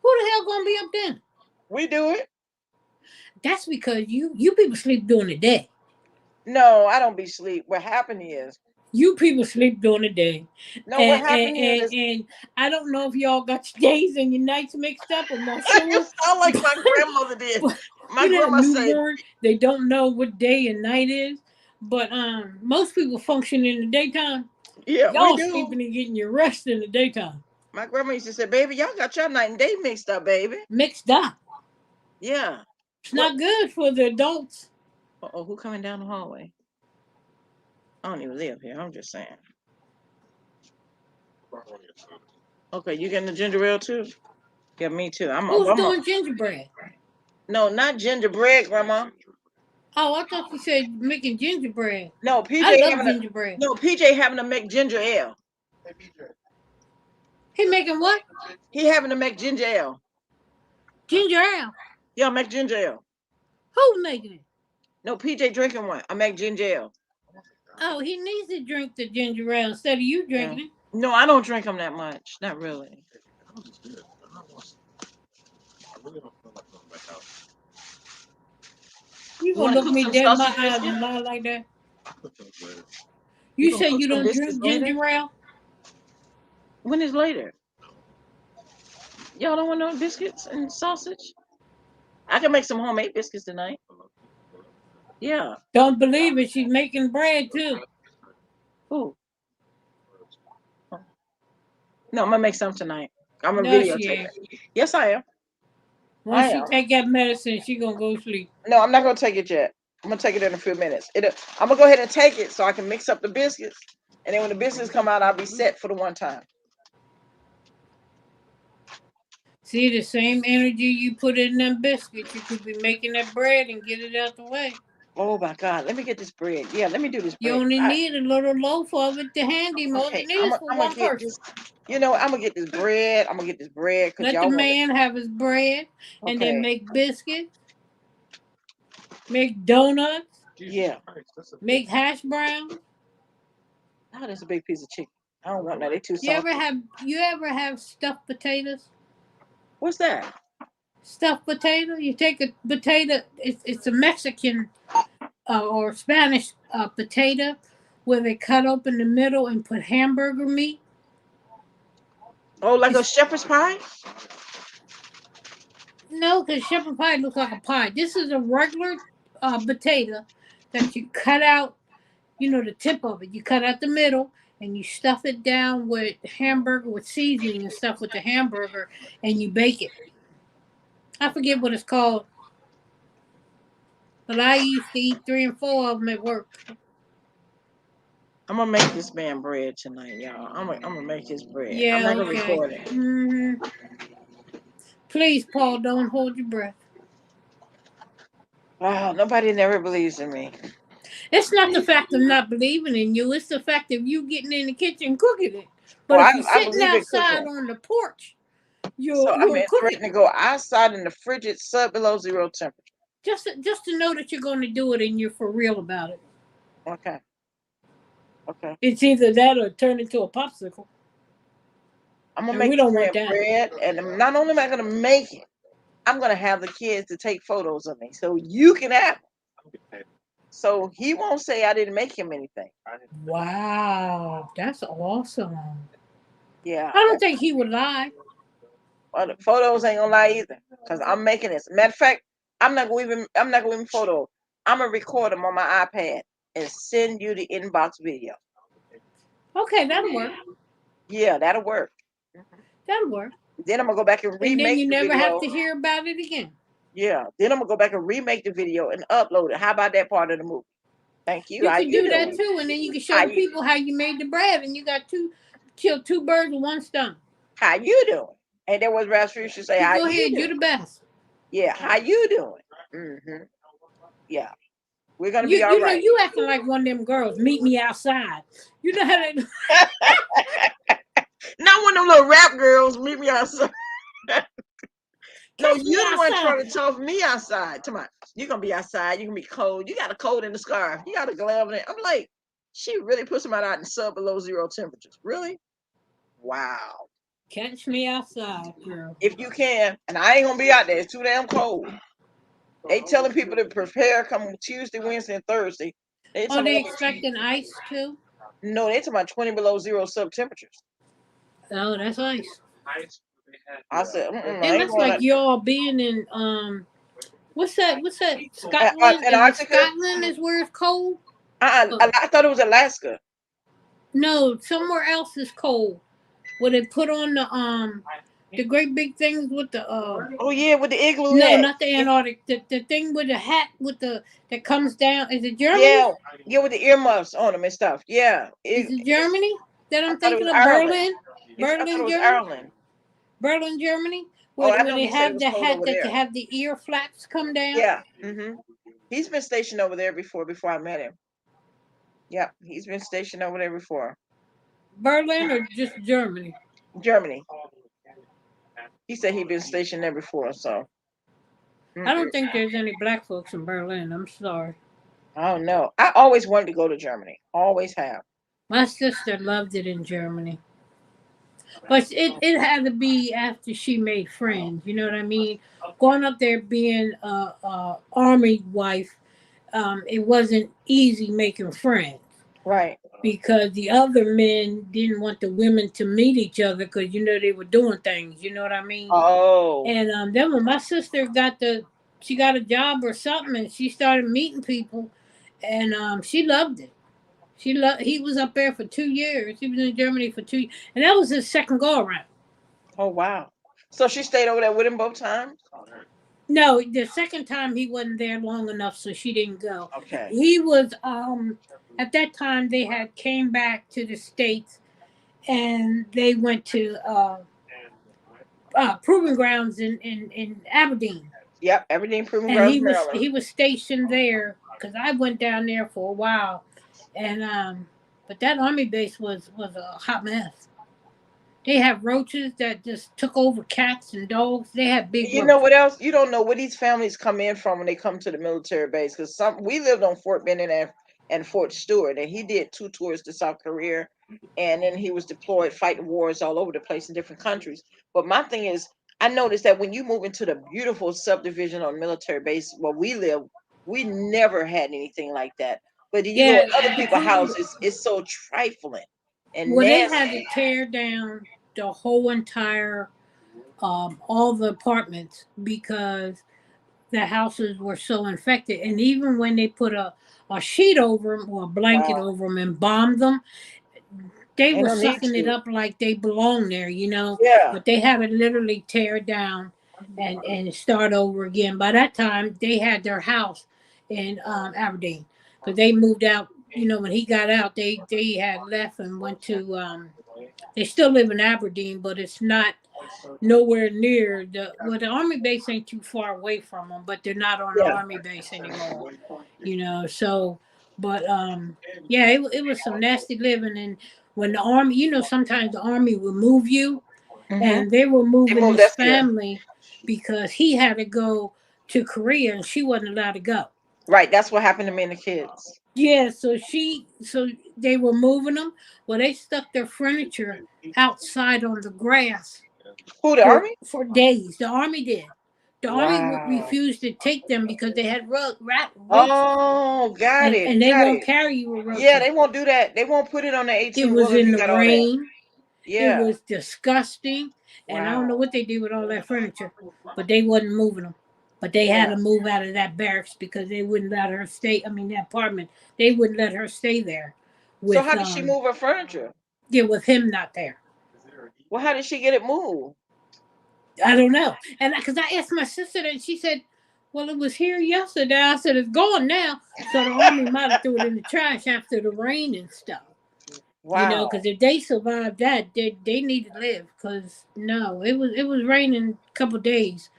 Who the hell gonna be up then? We do it. That's because you people sleep during the day. No, I don't be asleep. What happened is, You people sleep during the day. no, what happened And, is, and I don't know if y'all got your days and your nights mixed up. I'm not you sure. sound like my grandmother did. But My you know, grandma said, newborn, they don't know what day and night is. But most people function in the daytime. yeah, we Y'all do. sleeping and getting your rest in the daytime. My grandma used to say, baby, y'all got your night and day mixed up, baby. Mixed up. Yeah. It's not good for the adults. Oh, who coming down the hallway? I don't even live here. I'm just saying. Okay, you getting the ginger ale too? Yeah, me too. Who's doing gingerbread? No, not gingerbread, Grandma. Oh, I thought you said making gingerbread. No, PJ I love having gingerbread. no, PJ having to make ginger ale. He making what? He having to make ginger ale. Ginger ale. Yeah, make ginger ale. Who's making it? No, PJ drinking one. I make ginger ale. Oh, he needs to drink the ginger ale instead of you drinking it. No, I don't drink them that much. Not really. You gonna look me dead in my eyes and lie like that? You say you don't drink ginger ale? When is later? Y'all don't want no biscuits and sausage? I can make some homemade biscuits tonight. Yeah. Don't believe it. She's making bread too. Ooh. No, I'm gonna make some tonight. I'm gonna No, videotape she ain't. it. Yes, I am. Once she take that medicine, she gonna go sleep. No, I'm not gonna take it yet. I'm gonna take it in a few minutes. I'm gonna go ahead and take it so I can mix up the biscuits, and then when the biscuits come out, I'll be set for the one time. See, the same energy you put in them biscuits, you could be making that bread and get it out the way. Oh my God, let me get this bread. Yeah, let me do this bread. You only need a little loaf of it to handy. More than this for one person. I'm gonna get this bread. I'm gonna get this bread because Let the man have his bread and then make biscuits, make donuts, make hash browns. Oh, that's a big piece of chicken. I don't want that. They too soft. You ever have stuffed potatoes? What's that? Stuffed potato. You take a potato. It's a Mexican or Spanish potato where they cut open the middle and put hamburger meat. Oh, like a shepherd's pie? No, because shepherd pie looks like a pie. This is a regular potato that you cut out, the tip of it. You cut out the middle and you stuff it down with hamburger, with seasoning and stuff with the hamburger, and you bake it. I forget what it's called. But I used to eat 3 and 4 of them at work. I'm gonna make this man bread tonight, y'all. I'm gonna make his bread. Yeah, I'm not gonna record it. Mm-hmm. Please, Paul, don't hold your breath. Wow, nobody never believes in me. It's not the fact of not believing in you. It's the fact of you getting in the kitchen cooking it. But if you're sitting outside on the porch, you're it's ready to go outside in the frigid sub-below zero temperature. Just to know that you're going to do it and you're for real about it. Okay. It's either that or turn into a popsicle. I'm gonna make bread, and not only am I gonna make it, I'm gonna have the kids to take photos of me so you can have them. So he won't say I didn't make him anything. Wow, that's awesome. Yeah. I don't think he would lie. Well, the photos ain't gonna lie either, because I'm making this. Matter of fact, I'm not gonna even photo. I'm gonna record them on my iPad and send you the inbox video. Okay, that'll work. Yeah, that'll work. That'll work. Then I'm gonna go back and remake. And then you never have to hear about it again. Yeah. Then I'm gonna go back and remake the video and upload it. How about that part of the movie? Thank you. You can do that too, and then you can show people how you made the bread, and you got killed 2 birds with 1 stone. How you doing? Ain't that what Ralph used to say? You How go you ahead, you're doing? the best. Yeah, how you doing? Yeah, we're gonna be You all you know right. you acting like one of them girls. Meet me outside. You know how they. Not one of them little rap girls. Meet me outside. No, Catch me you the one outside. trying to talk me outside. Come on, you're gonna be outside. You're gonna be cold. You got a cold in the scarf. You got a glove in it. I'm like, she really puts them out in sub below zero temperatures. Really? Wow. Catch me outside, girl. If you can, and I ain't gonna be out there. It's too damn cold. They telling people to prepare come Tuesday, Wednesday, and Thursday. They Are talking they about expecting ice too? no, they talking about 20 below zero sub temperatures. Oh, that's ice. I said, It I ain't looks going like out. y'all being in what's that? Scotland? Is it Antarctica? Scotland is where it's cold? I thought it was Alaska. No, somewhere else is cold. Where they put on the great big things with the Oh yeah, with the igloo no, hat. not the Antarctic. The thing with the hat with the that comes down. Is it Germany? Yeah, yeah, with the earmuffs on them and stuff. Yeah, Is it Germany that I I'm thought it thinking was of? Ireland. Berlin? I thought it Berlin, was Germany? Ireland. Berlin, Germany? Oh, I Where know they he said it have was the cold hat over that you there. have the ear flaps come down? Yeah. He's been stationed over there before I met him. Yep, he's been stationed over there before. Berlin or just Germany? Germany. He said he'd been stationed there before, so. I don't think there's any black folks in Berlin. I'm sorry. I don't know. I always wanted to go to Germany. Always have. My sister loved it in Germany. But it had to be after she made friends. You know what I mean? Going up there being a army wife, it wasn't easy making friends Right. because the other men didn't want the women to meet each other because they were doing things. You know what I mean? Oh. And then when my sister she got a job or something, and she started meeting people, and she loved it. He was up there for 2 years. He was in Germany for 2 years, and that was his second go around. Oh wow. So she stayed over there with him both times? No, the second time he wasn't there long enough, so she didn't go. Okay. He was at that time they had came back to the States, and they went to proving grounds in Aberdeen. Yep, everything proven And grounds, Maryland. he was stationed there because I went down there for a while, and but that army base was a hot mess. They have roaches that just took over cats and dogs. They had big You know roaches. what else? You don't know where these families come in from when they come to the military base. Because we lived on Fort Benning and Fort Stewart, and he did 2 tours to South Korea, and then he was deployed fighting wars all over the place in different countries. But my thing is, I noticed that when you move into the beautiful subdivision on military base where we live, we never had anything like that. But then you go Yeah, in other people's because houses, it's so trifling and well, they had to nasty. tear down the whole entire all the apartments because the houses were so infected. And even when they put a sheet over them or a blanket Wow. over them and bombed them, they Ain't were no need sucking it to. up like they belong there. Yeah. But they had to literally tear it down and start over again. By that time, they had their house in Aberdeen because they moved out. When he got out, they had left and went to. They still live in Aberdeen, but it's not nowhere near the army base ain't too far away from them, but they're not on the Yeah. army base anymore. So but yeah, it was some nasty living. And when the army, sometimes the army will move you, and they were They moving moved this us here. family because he had to go to Korea and she wasn't allowed to go. Right. That's what happened to me and the kids. Yeah, so they were moving them. Well, they stuck their furniture outside on the grass Who, the for army? days. The army did. The army Wow. refused to take them because they had roaches, Oh, got it. and they Got won't it. carry you with Yeah, roaches. they won't do that. They won't put it on the It 18 was wheeler if in you the got all that. rain. It Yeah. was disgusting, and I don't know Wow. what they did with all that furniture, but they wasn't moving them. But they had Yeah. to move out of that barracks because they wouldn't let her stay. I mean, that apartment. They wouldn't let her stay there So with how did she move her furniture? with him not there. Well, how did she get it moved? I don't know. And because I asked my sister, and she said, "Well, it was here yesterday." I said, "It's gone now." So the army might have threw it in the trash after the rain and stuff. You know, Wow. because if they survived that, they need to live. Because no, it was raining a couple days,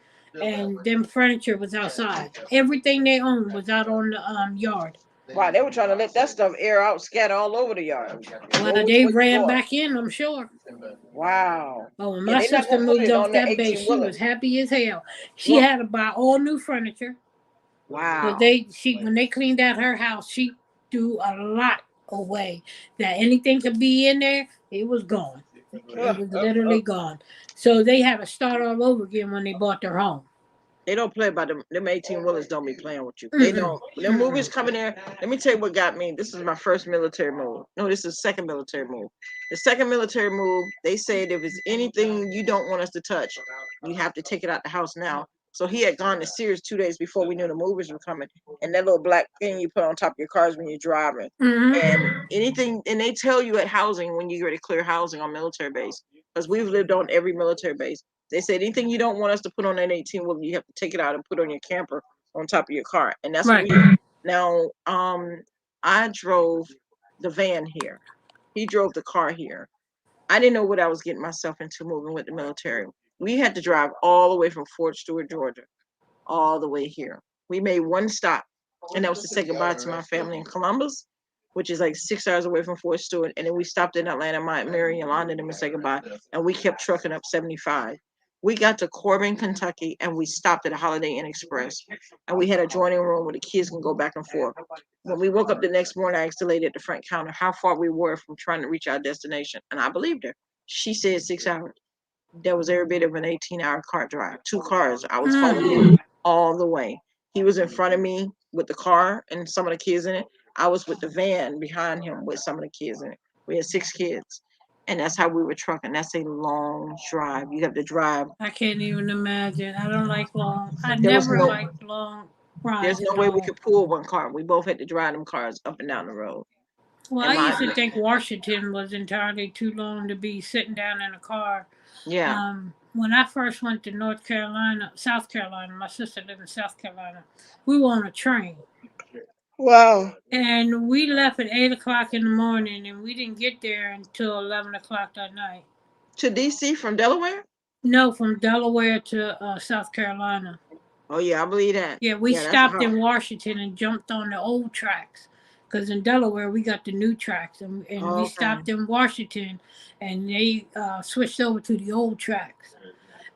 and them furniture was outside. Everything they owned was out on the yard. Wow, they were trying to let that stuff air out, scatter all over the yard. Well, Go with they what you ran bought. back in, I'm sure. Wow. Oh, when Yeah, my they're not sister gonna put moved it off on the that base, 18 she wheeler. was happy as hell. She Well, had to buy all new furniture. Cause wow. when they cleaned out her house, she threw a lot away. That anything could be in there, it was gone. It was literally gone. So they had to start all over again when they bought their home. They don't play about them 18 wheelers. Don't be playing with you. They Mm-mm. don't. Them movies coming there. Let me tell you what got me. This is my first military move. No, this is second military move. The second military move. They said if it's anything you don't want us to touch, you have to take it out the house now. So he had gone to Sears 2 days before we knew the movies were coming. And that little black thing you put on top of your cars when you're driving. Mm-hmm. And anything, and they tell you at housing when you go to clear housing on military base, because we've lived on every military base. They said anything you don't want us to put on that 18 wheeler, you have to take it out and put on your camper on top of your car. And that's what Right. we did. Now, I drove the van here. He drove the car here. I didn't know what I was getting myself into moving with the military. We had to drive all the way from Fort Stewart, Georgia, all the way here. We made one stop, and that was to say goodbye to my family in Columbus, which is like 6 hours away from Fort Stewart. And then we stopped in Atlanta, Mary, and London, and we said goodbye. And we kept trucking up 75. We got to Corbin, Kentucky, and we stopped at a Holiday Inn Express. And we had a joining room where the kids can go back and forth. When we woke up the next morning, I asked the lady at the front counter how far we were from trying to reach our destination. And I believed her. She said 6 hours. That was every bit of an 18-hour car drive. Two cars. I was following Mm. him all the way. He was in front of me with the car and some of the kids in it. I was with the van behind him with some of the kids in it. We had 6 kids. And that's how we were trucking. That's a long drive. You have to drive. I can't even imagine. I don't like long. I There was never no liked long there's rides no at way we all. could pull one car. We both had to drive them cars up and down the road. Well, And I my used to think Washington was entirely too long to be sitting down in a car. yeah. When I first went to South Carolina, my sister lived in South Carolina. We were on a train, Wow. and we left at 8 o'clock in the morning, and we didn't get there until 11 o'clock that night. To DC from Delaware? No, from Delaware to South Carolina. Oh yeah, I believe that. Yeah, we Yeah, that's a stopped hop. in Washington and jumped on the old tracks. Because in Delaware, we got the new tracks. And we Okay. stopped in Washington and they switched over to the old tracks.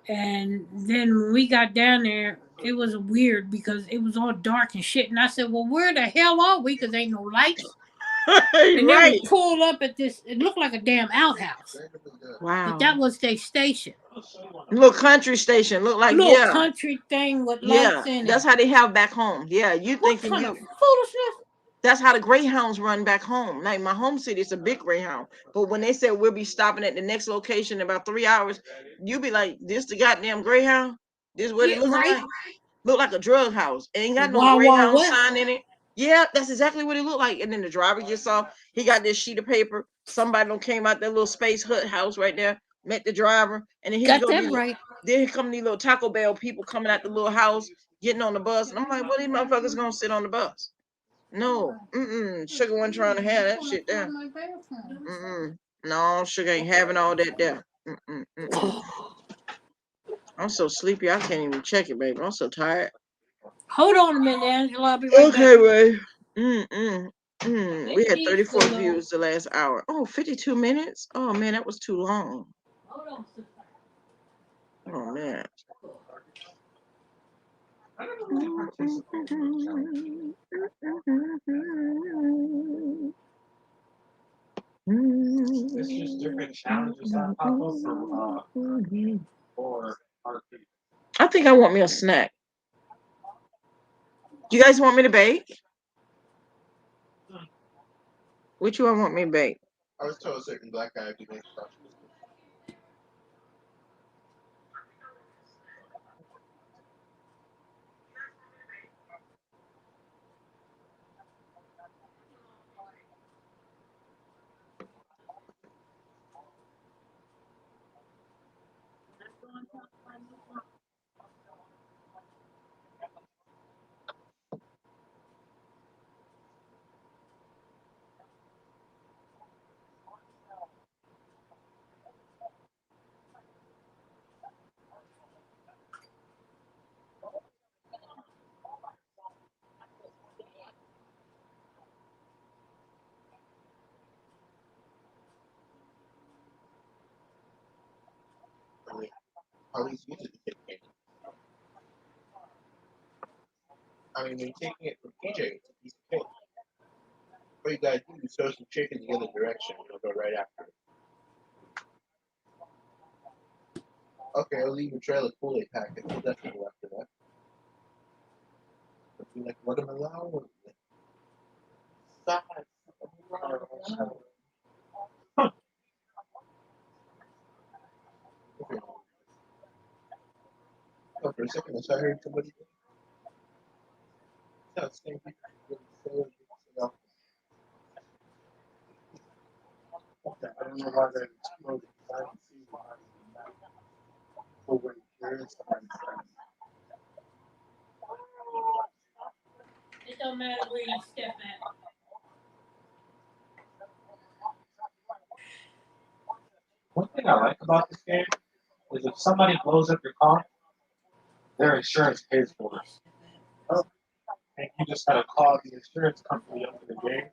And then when we got down there, it was weird because it was all dark and shit. And I said, well, where the hell are we? Because ain't no lights. And then we Right. pulled up at this, it looked like a damn outhouse. But Wow. that was their station. Little country station. Look like Little yeah. country thing with Yeah. lights in That's it. how they have back home. Yeah. You What thinking kind of you foolishness? that's how the Greyhounds run back home. Like my home city is a big Greyhound. But when they said we'll be stopping at the next location in about 3 hours, you be like, this the goddamn Greyhound? This is what it Yeah, looking right? like? Look like a drug house. It ain't The got no Wild Wild Greyhound West. sign in it. Yeah, that's exactly what it looked like. And then the driver gets off. He got this sheet of paper. Somebody done came out that little space hut house right there, met the driver, and then Got that right. then here come these little Taco Bell people coming out the little house, getting on the bus. And I'm like, what these motherfuckers gonna sit on the bus? No, Sugar wasn't trying to have that shit there. No, Sugar ain't having all that there. I'm so sleepy, I can't even check it, baby. I'm so tired. Hold on a minute, Angela. I'll be right back. Okay, Ray. We Make had these 34 go. views the last hour. Oh, 52 minutes? Oh, man, that was too long. Hold on, sister. Oh, man. It's just different challenges that pop up for our people. I think I want me a snack. Do you guys want me to bake? Which one want me to bake? I was told a certain black guy to make stuff. Police use it to take cake. I mean, when you're taking it from PJ, it's a piece of cake. What you gotta do is throw some chicken the other direction. It'll go right after it. Okay, I'll leave a trail of Kool-Aid packets. We'll definitely go after that. If you like watermelon, okay. Oh, for a second, I heard somebody. Yeah, it's the same people. I don't know why that exploded. I didn't see why. Oh wait, there is somebody. It don't matter where you step at. One thing I like about this game is if somebody blows up your car, their insurance pays for it. Oh. And you just gotta call the insurance company up in the game,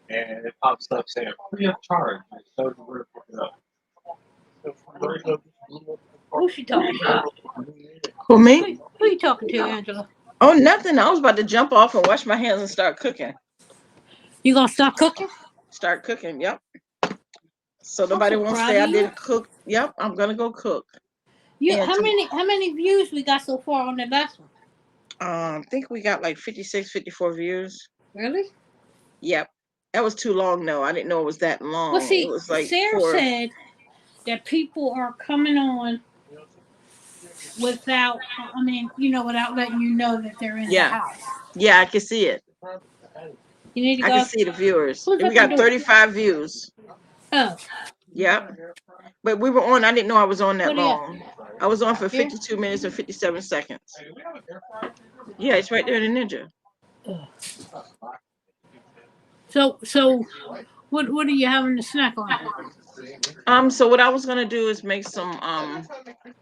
and it pops up saying free of charge. It shows you where to pick it up. Who's she talking to? Who, me? Who you talking to, Angela? Oh, nothing. I was about to jump off and wash my hands and start cooking. You gonna start cooking? Start cooking, yep. So nobody won't say I didn't cook. Yep, I'm gonna go cook. You how many views we got so far on the last one? I think we got like 56, 54 views. Really? Yep. That was too long though. I didn't know it was that long. Well, see, it was like Sarah said that people are coming on without, without letting you know that they're in the house. Yeah, I can see it. You need to I go. can see the viewers. We got 35 views. Oh. Yep. But we were on. I didn't know I was on that long. I was on for 52 minutes and 57 seconds. Yeah, it's right there in the Ninja. So what are you having to snack on? So what I was gonna do is make some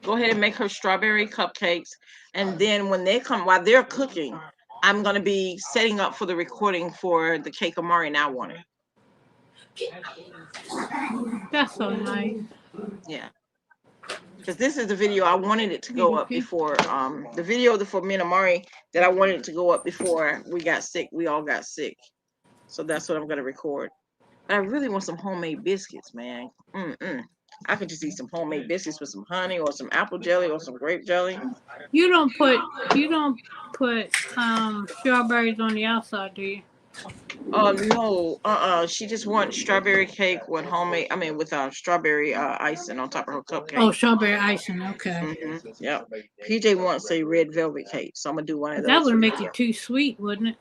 go ahead and make her strawberry cupcakes, and then when they come, while they're cooking, I'm gonna be setting up for the recording for the cake Amari now wanted. That's so nice. Yeah. Because this is the video I wanted it to go up before the video for me and Amari that I wanted it to go up before we got sick. We all got sick. So that's what I'm gonna record. But I really want some homemade biscuits, man. I could just eat some homemade biscuits with some honey or some apple jelly or some grape jelly. You don't put strawberries on the outside, do you? No. She just wants strawberry cake with with strawberry icing on top of her cupcake. Oh, strawberry icing. Okay. Yep. PJ wants a red velvet cake, so I'm gonna do one of those. That would make it too sweet, wouldn't it?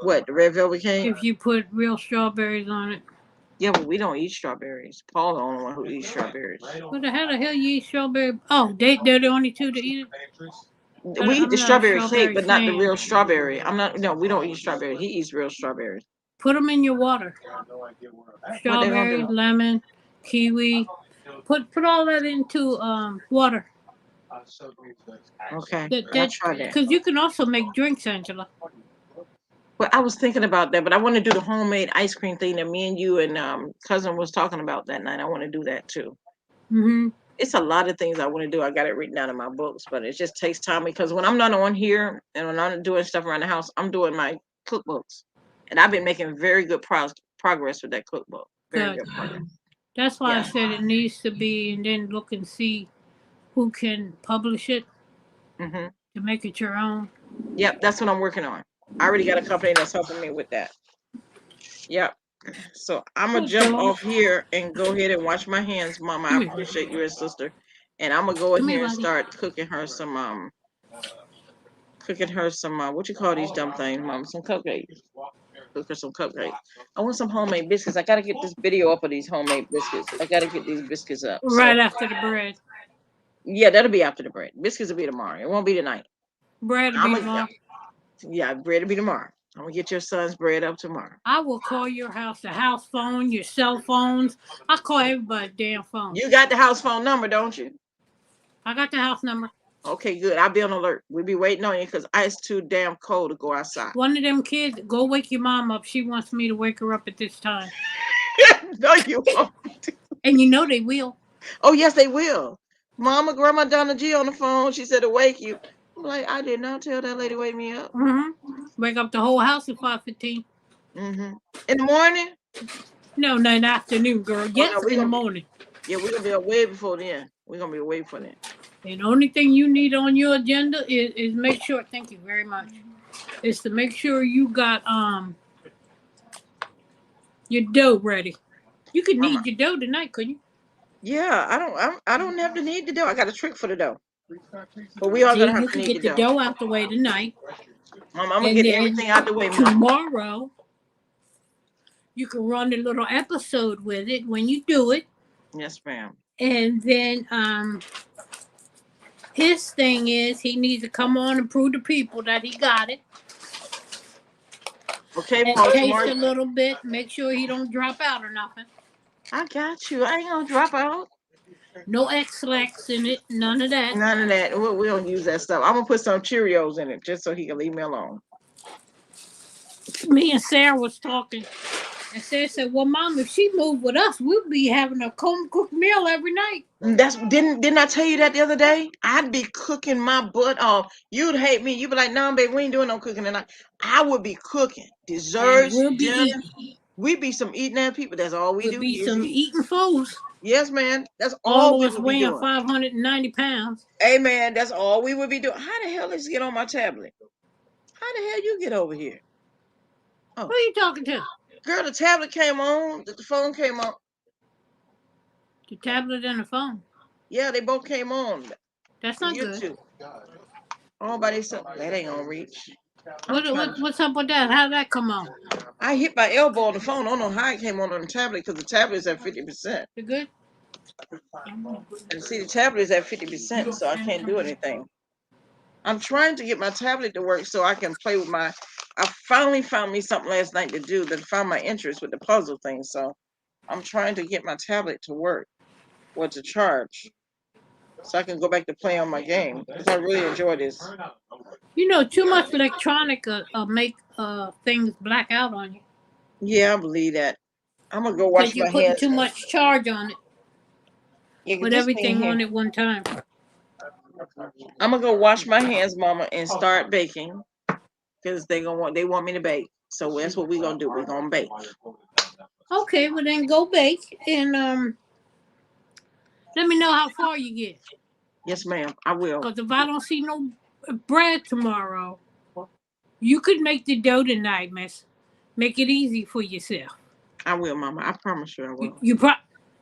What, the red velvet cake? If you put real strawberries on it. Yeah, but we don't eat strawberries. Paul's the only one who eats strawberries. What the hell you eat strawberry? Oh, they're the only two to eat it? We eat the strawberry cake, but not the real strawberry. No, we don't eat strawberry. He eats real strawberries. Put them in your water. Strawberry, lemon, kiwi. Put all that into water. Okay, I'll try that. Because you can also make drinks, Angela. Well, I was thinking about that, but I want to do the homemade ice cream thing that me and you and cousin was talking about that night. I want to do that too. It's a lot of things I want to do. I got it written down in my books, but it just takes time because when I'm not on here and when I'm doing stuff around the house, I'm doing my cookbooks. And I've been making very good progress with that cookbook. Very good progress. That's why I said it needs to be, and then look and see who can publish it to make it your own. Yep, that's what I'm working on. I already got a company that's helping me with that. Yep. So I'm going to jump off here and go ahead and wash my hands, Mama. I appreciate you and sister. And I'm going to go in here and start cooking her some, what you call these dumb things, Mom? Some cupcakes. Cook her some cupcakes. I want some homemade biscuits. I got to get this video up of these homemade biscuits. I got to get these biscuits up. Right after the bread. Yeah, that'll be after the bread. Biscuits will be tomorrow. It won't be tonight. Bread will be tomorrow. Yeah, bread will be tomorrow. I'm going to get your son's bread up tomorrow. I will call your house, the house phone, your cell phones. I call everybody damn phone. You got the house phone number, don't you? I got the house number. Okay, good. I'll be on alert. We'll be waiting on you because it's too damn cold to go outside. One of them kids, go wake your mom up. She wants me to wake her up at this time. No, you won't. And you know they will. Oh, yes, they will. Mama, Grandma Donna G on the phone. She said to wake you. I'm like, I did not tell that lady to wake me up. Wake up the whole house at 5:15. In the morning? No, in the afternoon, girl. Yes, no, in the morning. Yeah, we're gonna be away before then. We're gonna be away for that. And the only thing you need on your agenda is make sure. Thank you very much. Is to make sure you got your dough ready. You could need your dough tonight, couldn't you? Yeah, I don't have the need to do. I got a trick for the dough. But we are gonna have to need get the dough out the way tonight. I'm gonna get everything out the way. Tomorrow, you can run a little episode with it when you do it. Yes, ma'am. And then his thing is he needs to come on and prove to people that he got it. Okay, and taste a little bit. Make sure he don't drop out or nothing. I got you. I ain't gonna drop out. No X-Lax in it. None of that. None of that. We don't use that stuff. I'm gonna put some Cheerios in it just so he can leave me alone. Me and Sarah was talking, and Sarah said, "Well, Mom, if she moved with us, we'll be having a home cooked meal every night." Didn't I tell you that the other day? I'd be cooking my butt off. You'd hate me. You'd be like, "No, babe, we ain't doing no cooking tonight." I would be cooking desserts. We'll be eating. We be some eating ass people. That's all we do. We'll be some eating foes. Yes, man. That's all we would be doing. 590 pounds. Hey, man, that's all we would be doing. How the hell did you get on my tablet? How the hell you get over here? Oh. Who are you talking to? Girl, the tablet came on. The phone came on. The tablet and the phone? Yeah, they both came on. That's not good. All by themselves. That ain't gonna reach. What's up with that? How'd that come on? I hit my elbow on the phone. I don't know how it came on the tablet because the tablet is at 50%. You good? And see, the tablet is at 50%, so I can't do anything. I'm trying to get my tablet to work so I can play with my. I finally found me something last night to do that found my interest with the puzzle thing. So I'm trying to get my tablet to work or to charge so I can go back to play on my game because I really enjoy this. You know, too much electronic make things black out on you. Yeah, I believe that. I'm gonna go wash my hands. You're putting too much charge on it. Yeah, put everything on at one time. I'm gonna go wash my hands, Mama, and start baking because they want me to bake. So that's what we're gonna do. We're gonna bake. Okay, well then go bake and let me know how far you get. Yes, ma'am. I will. Because if I don't see no bread tomorrow, you could make the dough tonight, miss. Make it easy for yourself. I will, Mama. I promise you I will.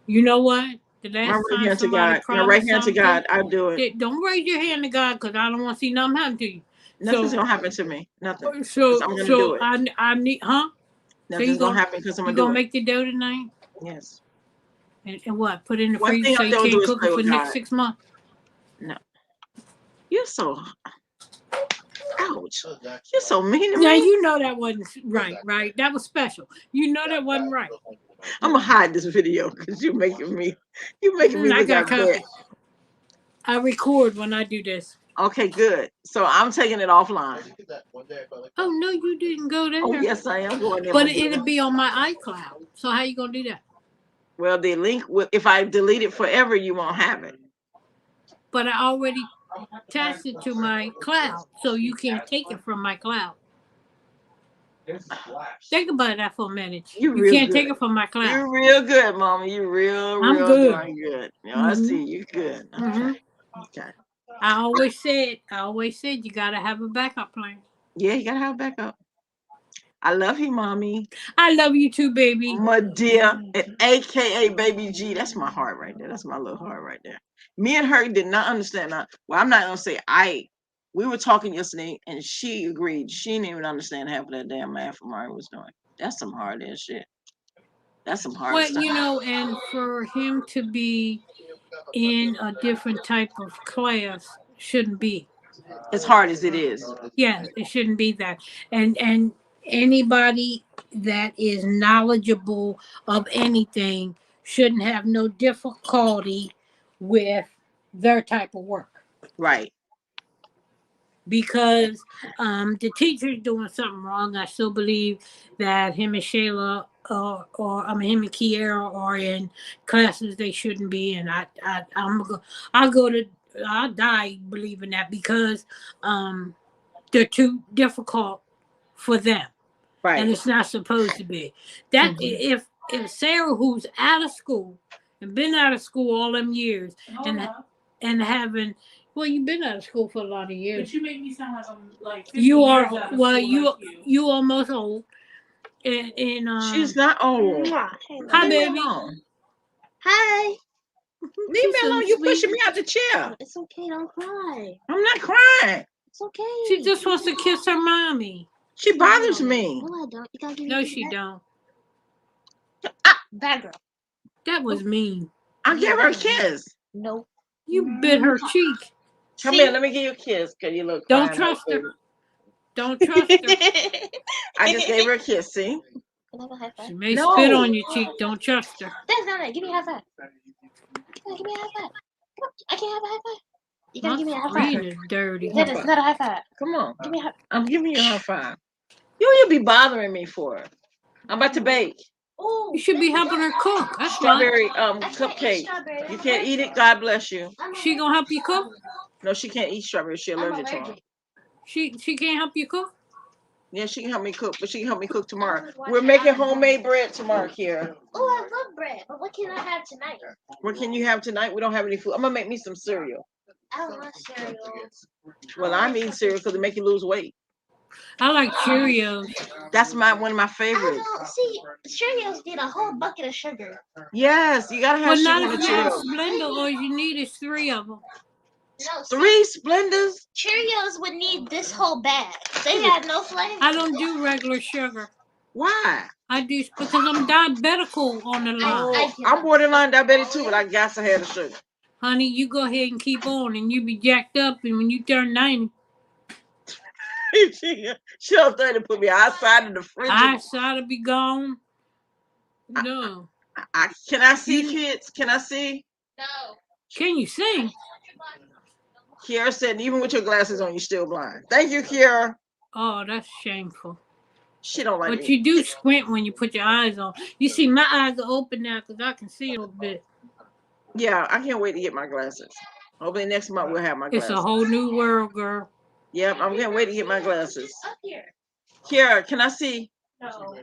You know what? The last my right hand to God. My right hand to God. I'll do it. Don't raise your hand to God because I don't want to see nothing happen to you. Nothing's gonna happen to me. Nothing. So I'm gonna do it. I need, huh? Nothing's gonna happen because I'm gonna do it. You gonna make the dough tonight? Yes. And what? Put it in the freezer so you can't cook it for the next 6 months? No. You're so. Ouch. You're so mean to me. Yeah, you know that wasn't right? That was special. You know that wasn't right. I'm gonna hide this video because you're making me look like that. I record when I do this. Okay, good. So I'm taking it offline. Oh no, you didn't go there. Oh yes, I am going there. But it'll be on my iCloud. So how you gonna do that? Well, the link, if I delete it forever, you won't have it. But I already attached it to my cloud, so you can't take it from my cloud. Think about that for a minute. You can't take it from my cloud. You're real good, Mama. You're real good. Darn good. You know, I see you good. Okay. I always said you gotta have a backup plan. Yeah, you gotta have a backup. I love you, Mommy. I love you too, baby. Madea, aka BabyG. That's my heart right there. That's my little heart right there. Me and her did not understand that. Well, I'm not gonna say we were talking yesterday and she agreed. She didn't even understand half of that damn math Amari was doing. That's some hard ass shit. That's some hard stuff. Well, you know, and for him to be in a different type of class shouldn't be. As hard as it is. Yeah, it shouldn't be that. And anybody that is knowledgeable of anything shouldn't have no difficulty with their type of work. Right. Because the teacher's doing something wrong. I still believe that him and Shayla or I mean him and Kiara are in classes they shouldn't be in. I'll die believing that because they're too difficult for them. Right. And it's not supposed to be. That Mhm. if Sarah, who's out of school and been out of school all them years, and having you've been out of school for a lot of years. But you make me sound like I'm like 50 You years are out of school like you. you almost old. And She's not old. Hi, Leave me baby. alone. Hi. Leave She's me so alone. You sweet. pushing me out the chair. It's okay. Don't cry. I'm not crying. It's okay. She just wants to kiss her mommy. She bothers me. No, I don't. You gotta give me No, a she kiss. don't. Bad girl. That was mean. I'll give her a kiss. No. You bit her cheek. Come See? here, let me give you a kiss, because you look Don't fine, trust baby. her. Don't trust her. I just gave her a kiss, see? Can I have a high She five? may No. spit on your cheek. Don't trust her. That's not it. Give me a high five. Come on, give me a high five. Come on. I can't have a high five. You gotta give me a high My five. screen is dirty. That is not a high five. Come on. Give me a high I'm giving you a high five. You'll be bothering me for it. I'm about to bake. Oh, You should be helping her cook. That's why. Strawberry I can't eat cupcake. strawberry. You can't eat it. God bless you. She gonna help you cook? No, she can't eat strawberries. She's I'm allergic to them. allergic. She can't help you cook? Yeah, she can help me cook, but she can help me cook tomorrow. We're making homemade bread tomorrow, Kiera. Oh, I love bread. But what can I have tonight? What can you have tonight? We don't have any food. I'm gonna make me some cereal. I don't want cereal. Well, I'm eating cereal because it make you lose weight. I like Cheerios. That's one of my I favorites. don't see. Cereals need a whole bucket of sugar. Yes, you gotta have Well, sugar not in if the you have Cheerios. Splenda. All you need is 3 of them. No, 3 Splendors? Cheerios would need this whole bag. They had no flavor. I don't do regular sugar. Why? I do because I'm diabetical on the line. Oh, I'm borderline diabetic too, but I got to have the sugar. Honey, you go ahead and keep on, and you be jacked up, and when you turn 90, She'll try to put me outside of the fridge. eyesight will be gone. No. Can I see, kids? Can I see? No. Can you sing? Kiara said, even with your glasses on, you're still blind. Thank you, Kiara. Oh, that's shameful. She don't like But me. you do squint when you put your eyes on. You see, my eyes are open now because I can see a little bit. Yeah, I can't wait to get my glasses. Hopefully next month we'll have my glasses. It's a whole new world, girl. Yep, I'm can't wait to get my glasses. Up here. Kiara, can I see? No.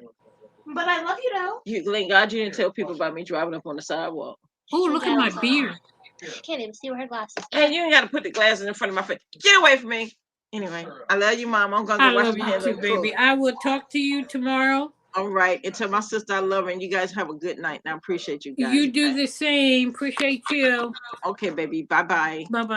But I love you though. Thank God you didn't tell people about me driving up on the sidewalk. Oh, look at my beard. She can't even see with her glasses. Hey, you ain't got to put the glasses in front of my face. Get away from me. Anyway, I love you, Mom. I'm going to I go wash love my you hands too, and baby. cook. I will talk to you tomorrow. All right. And tell my sister I love her, and you guys have a good night. And I appreciate you guys. You do the same. Appreciate you. Okay, baby. Bye-bye. Bye-bye.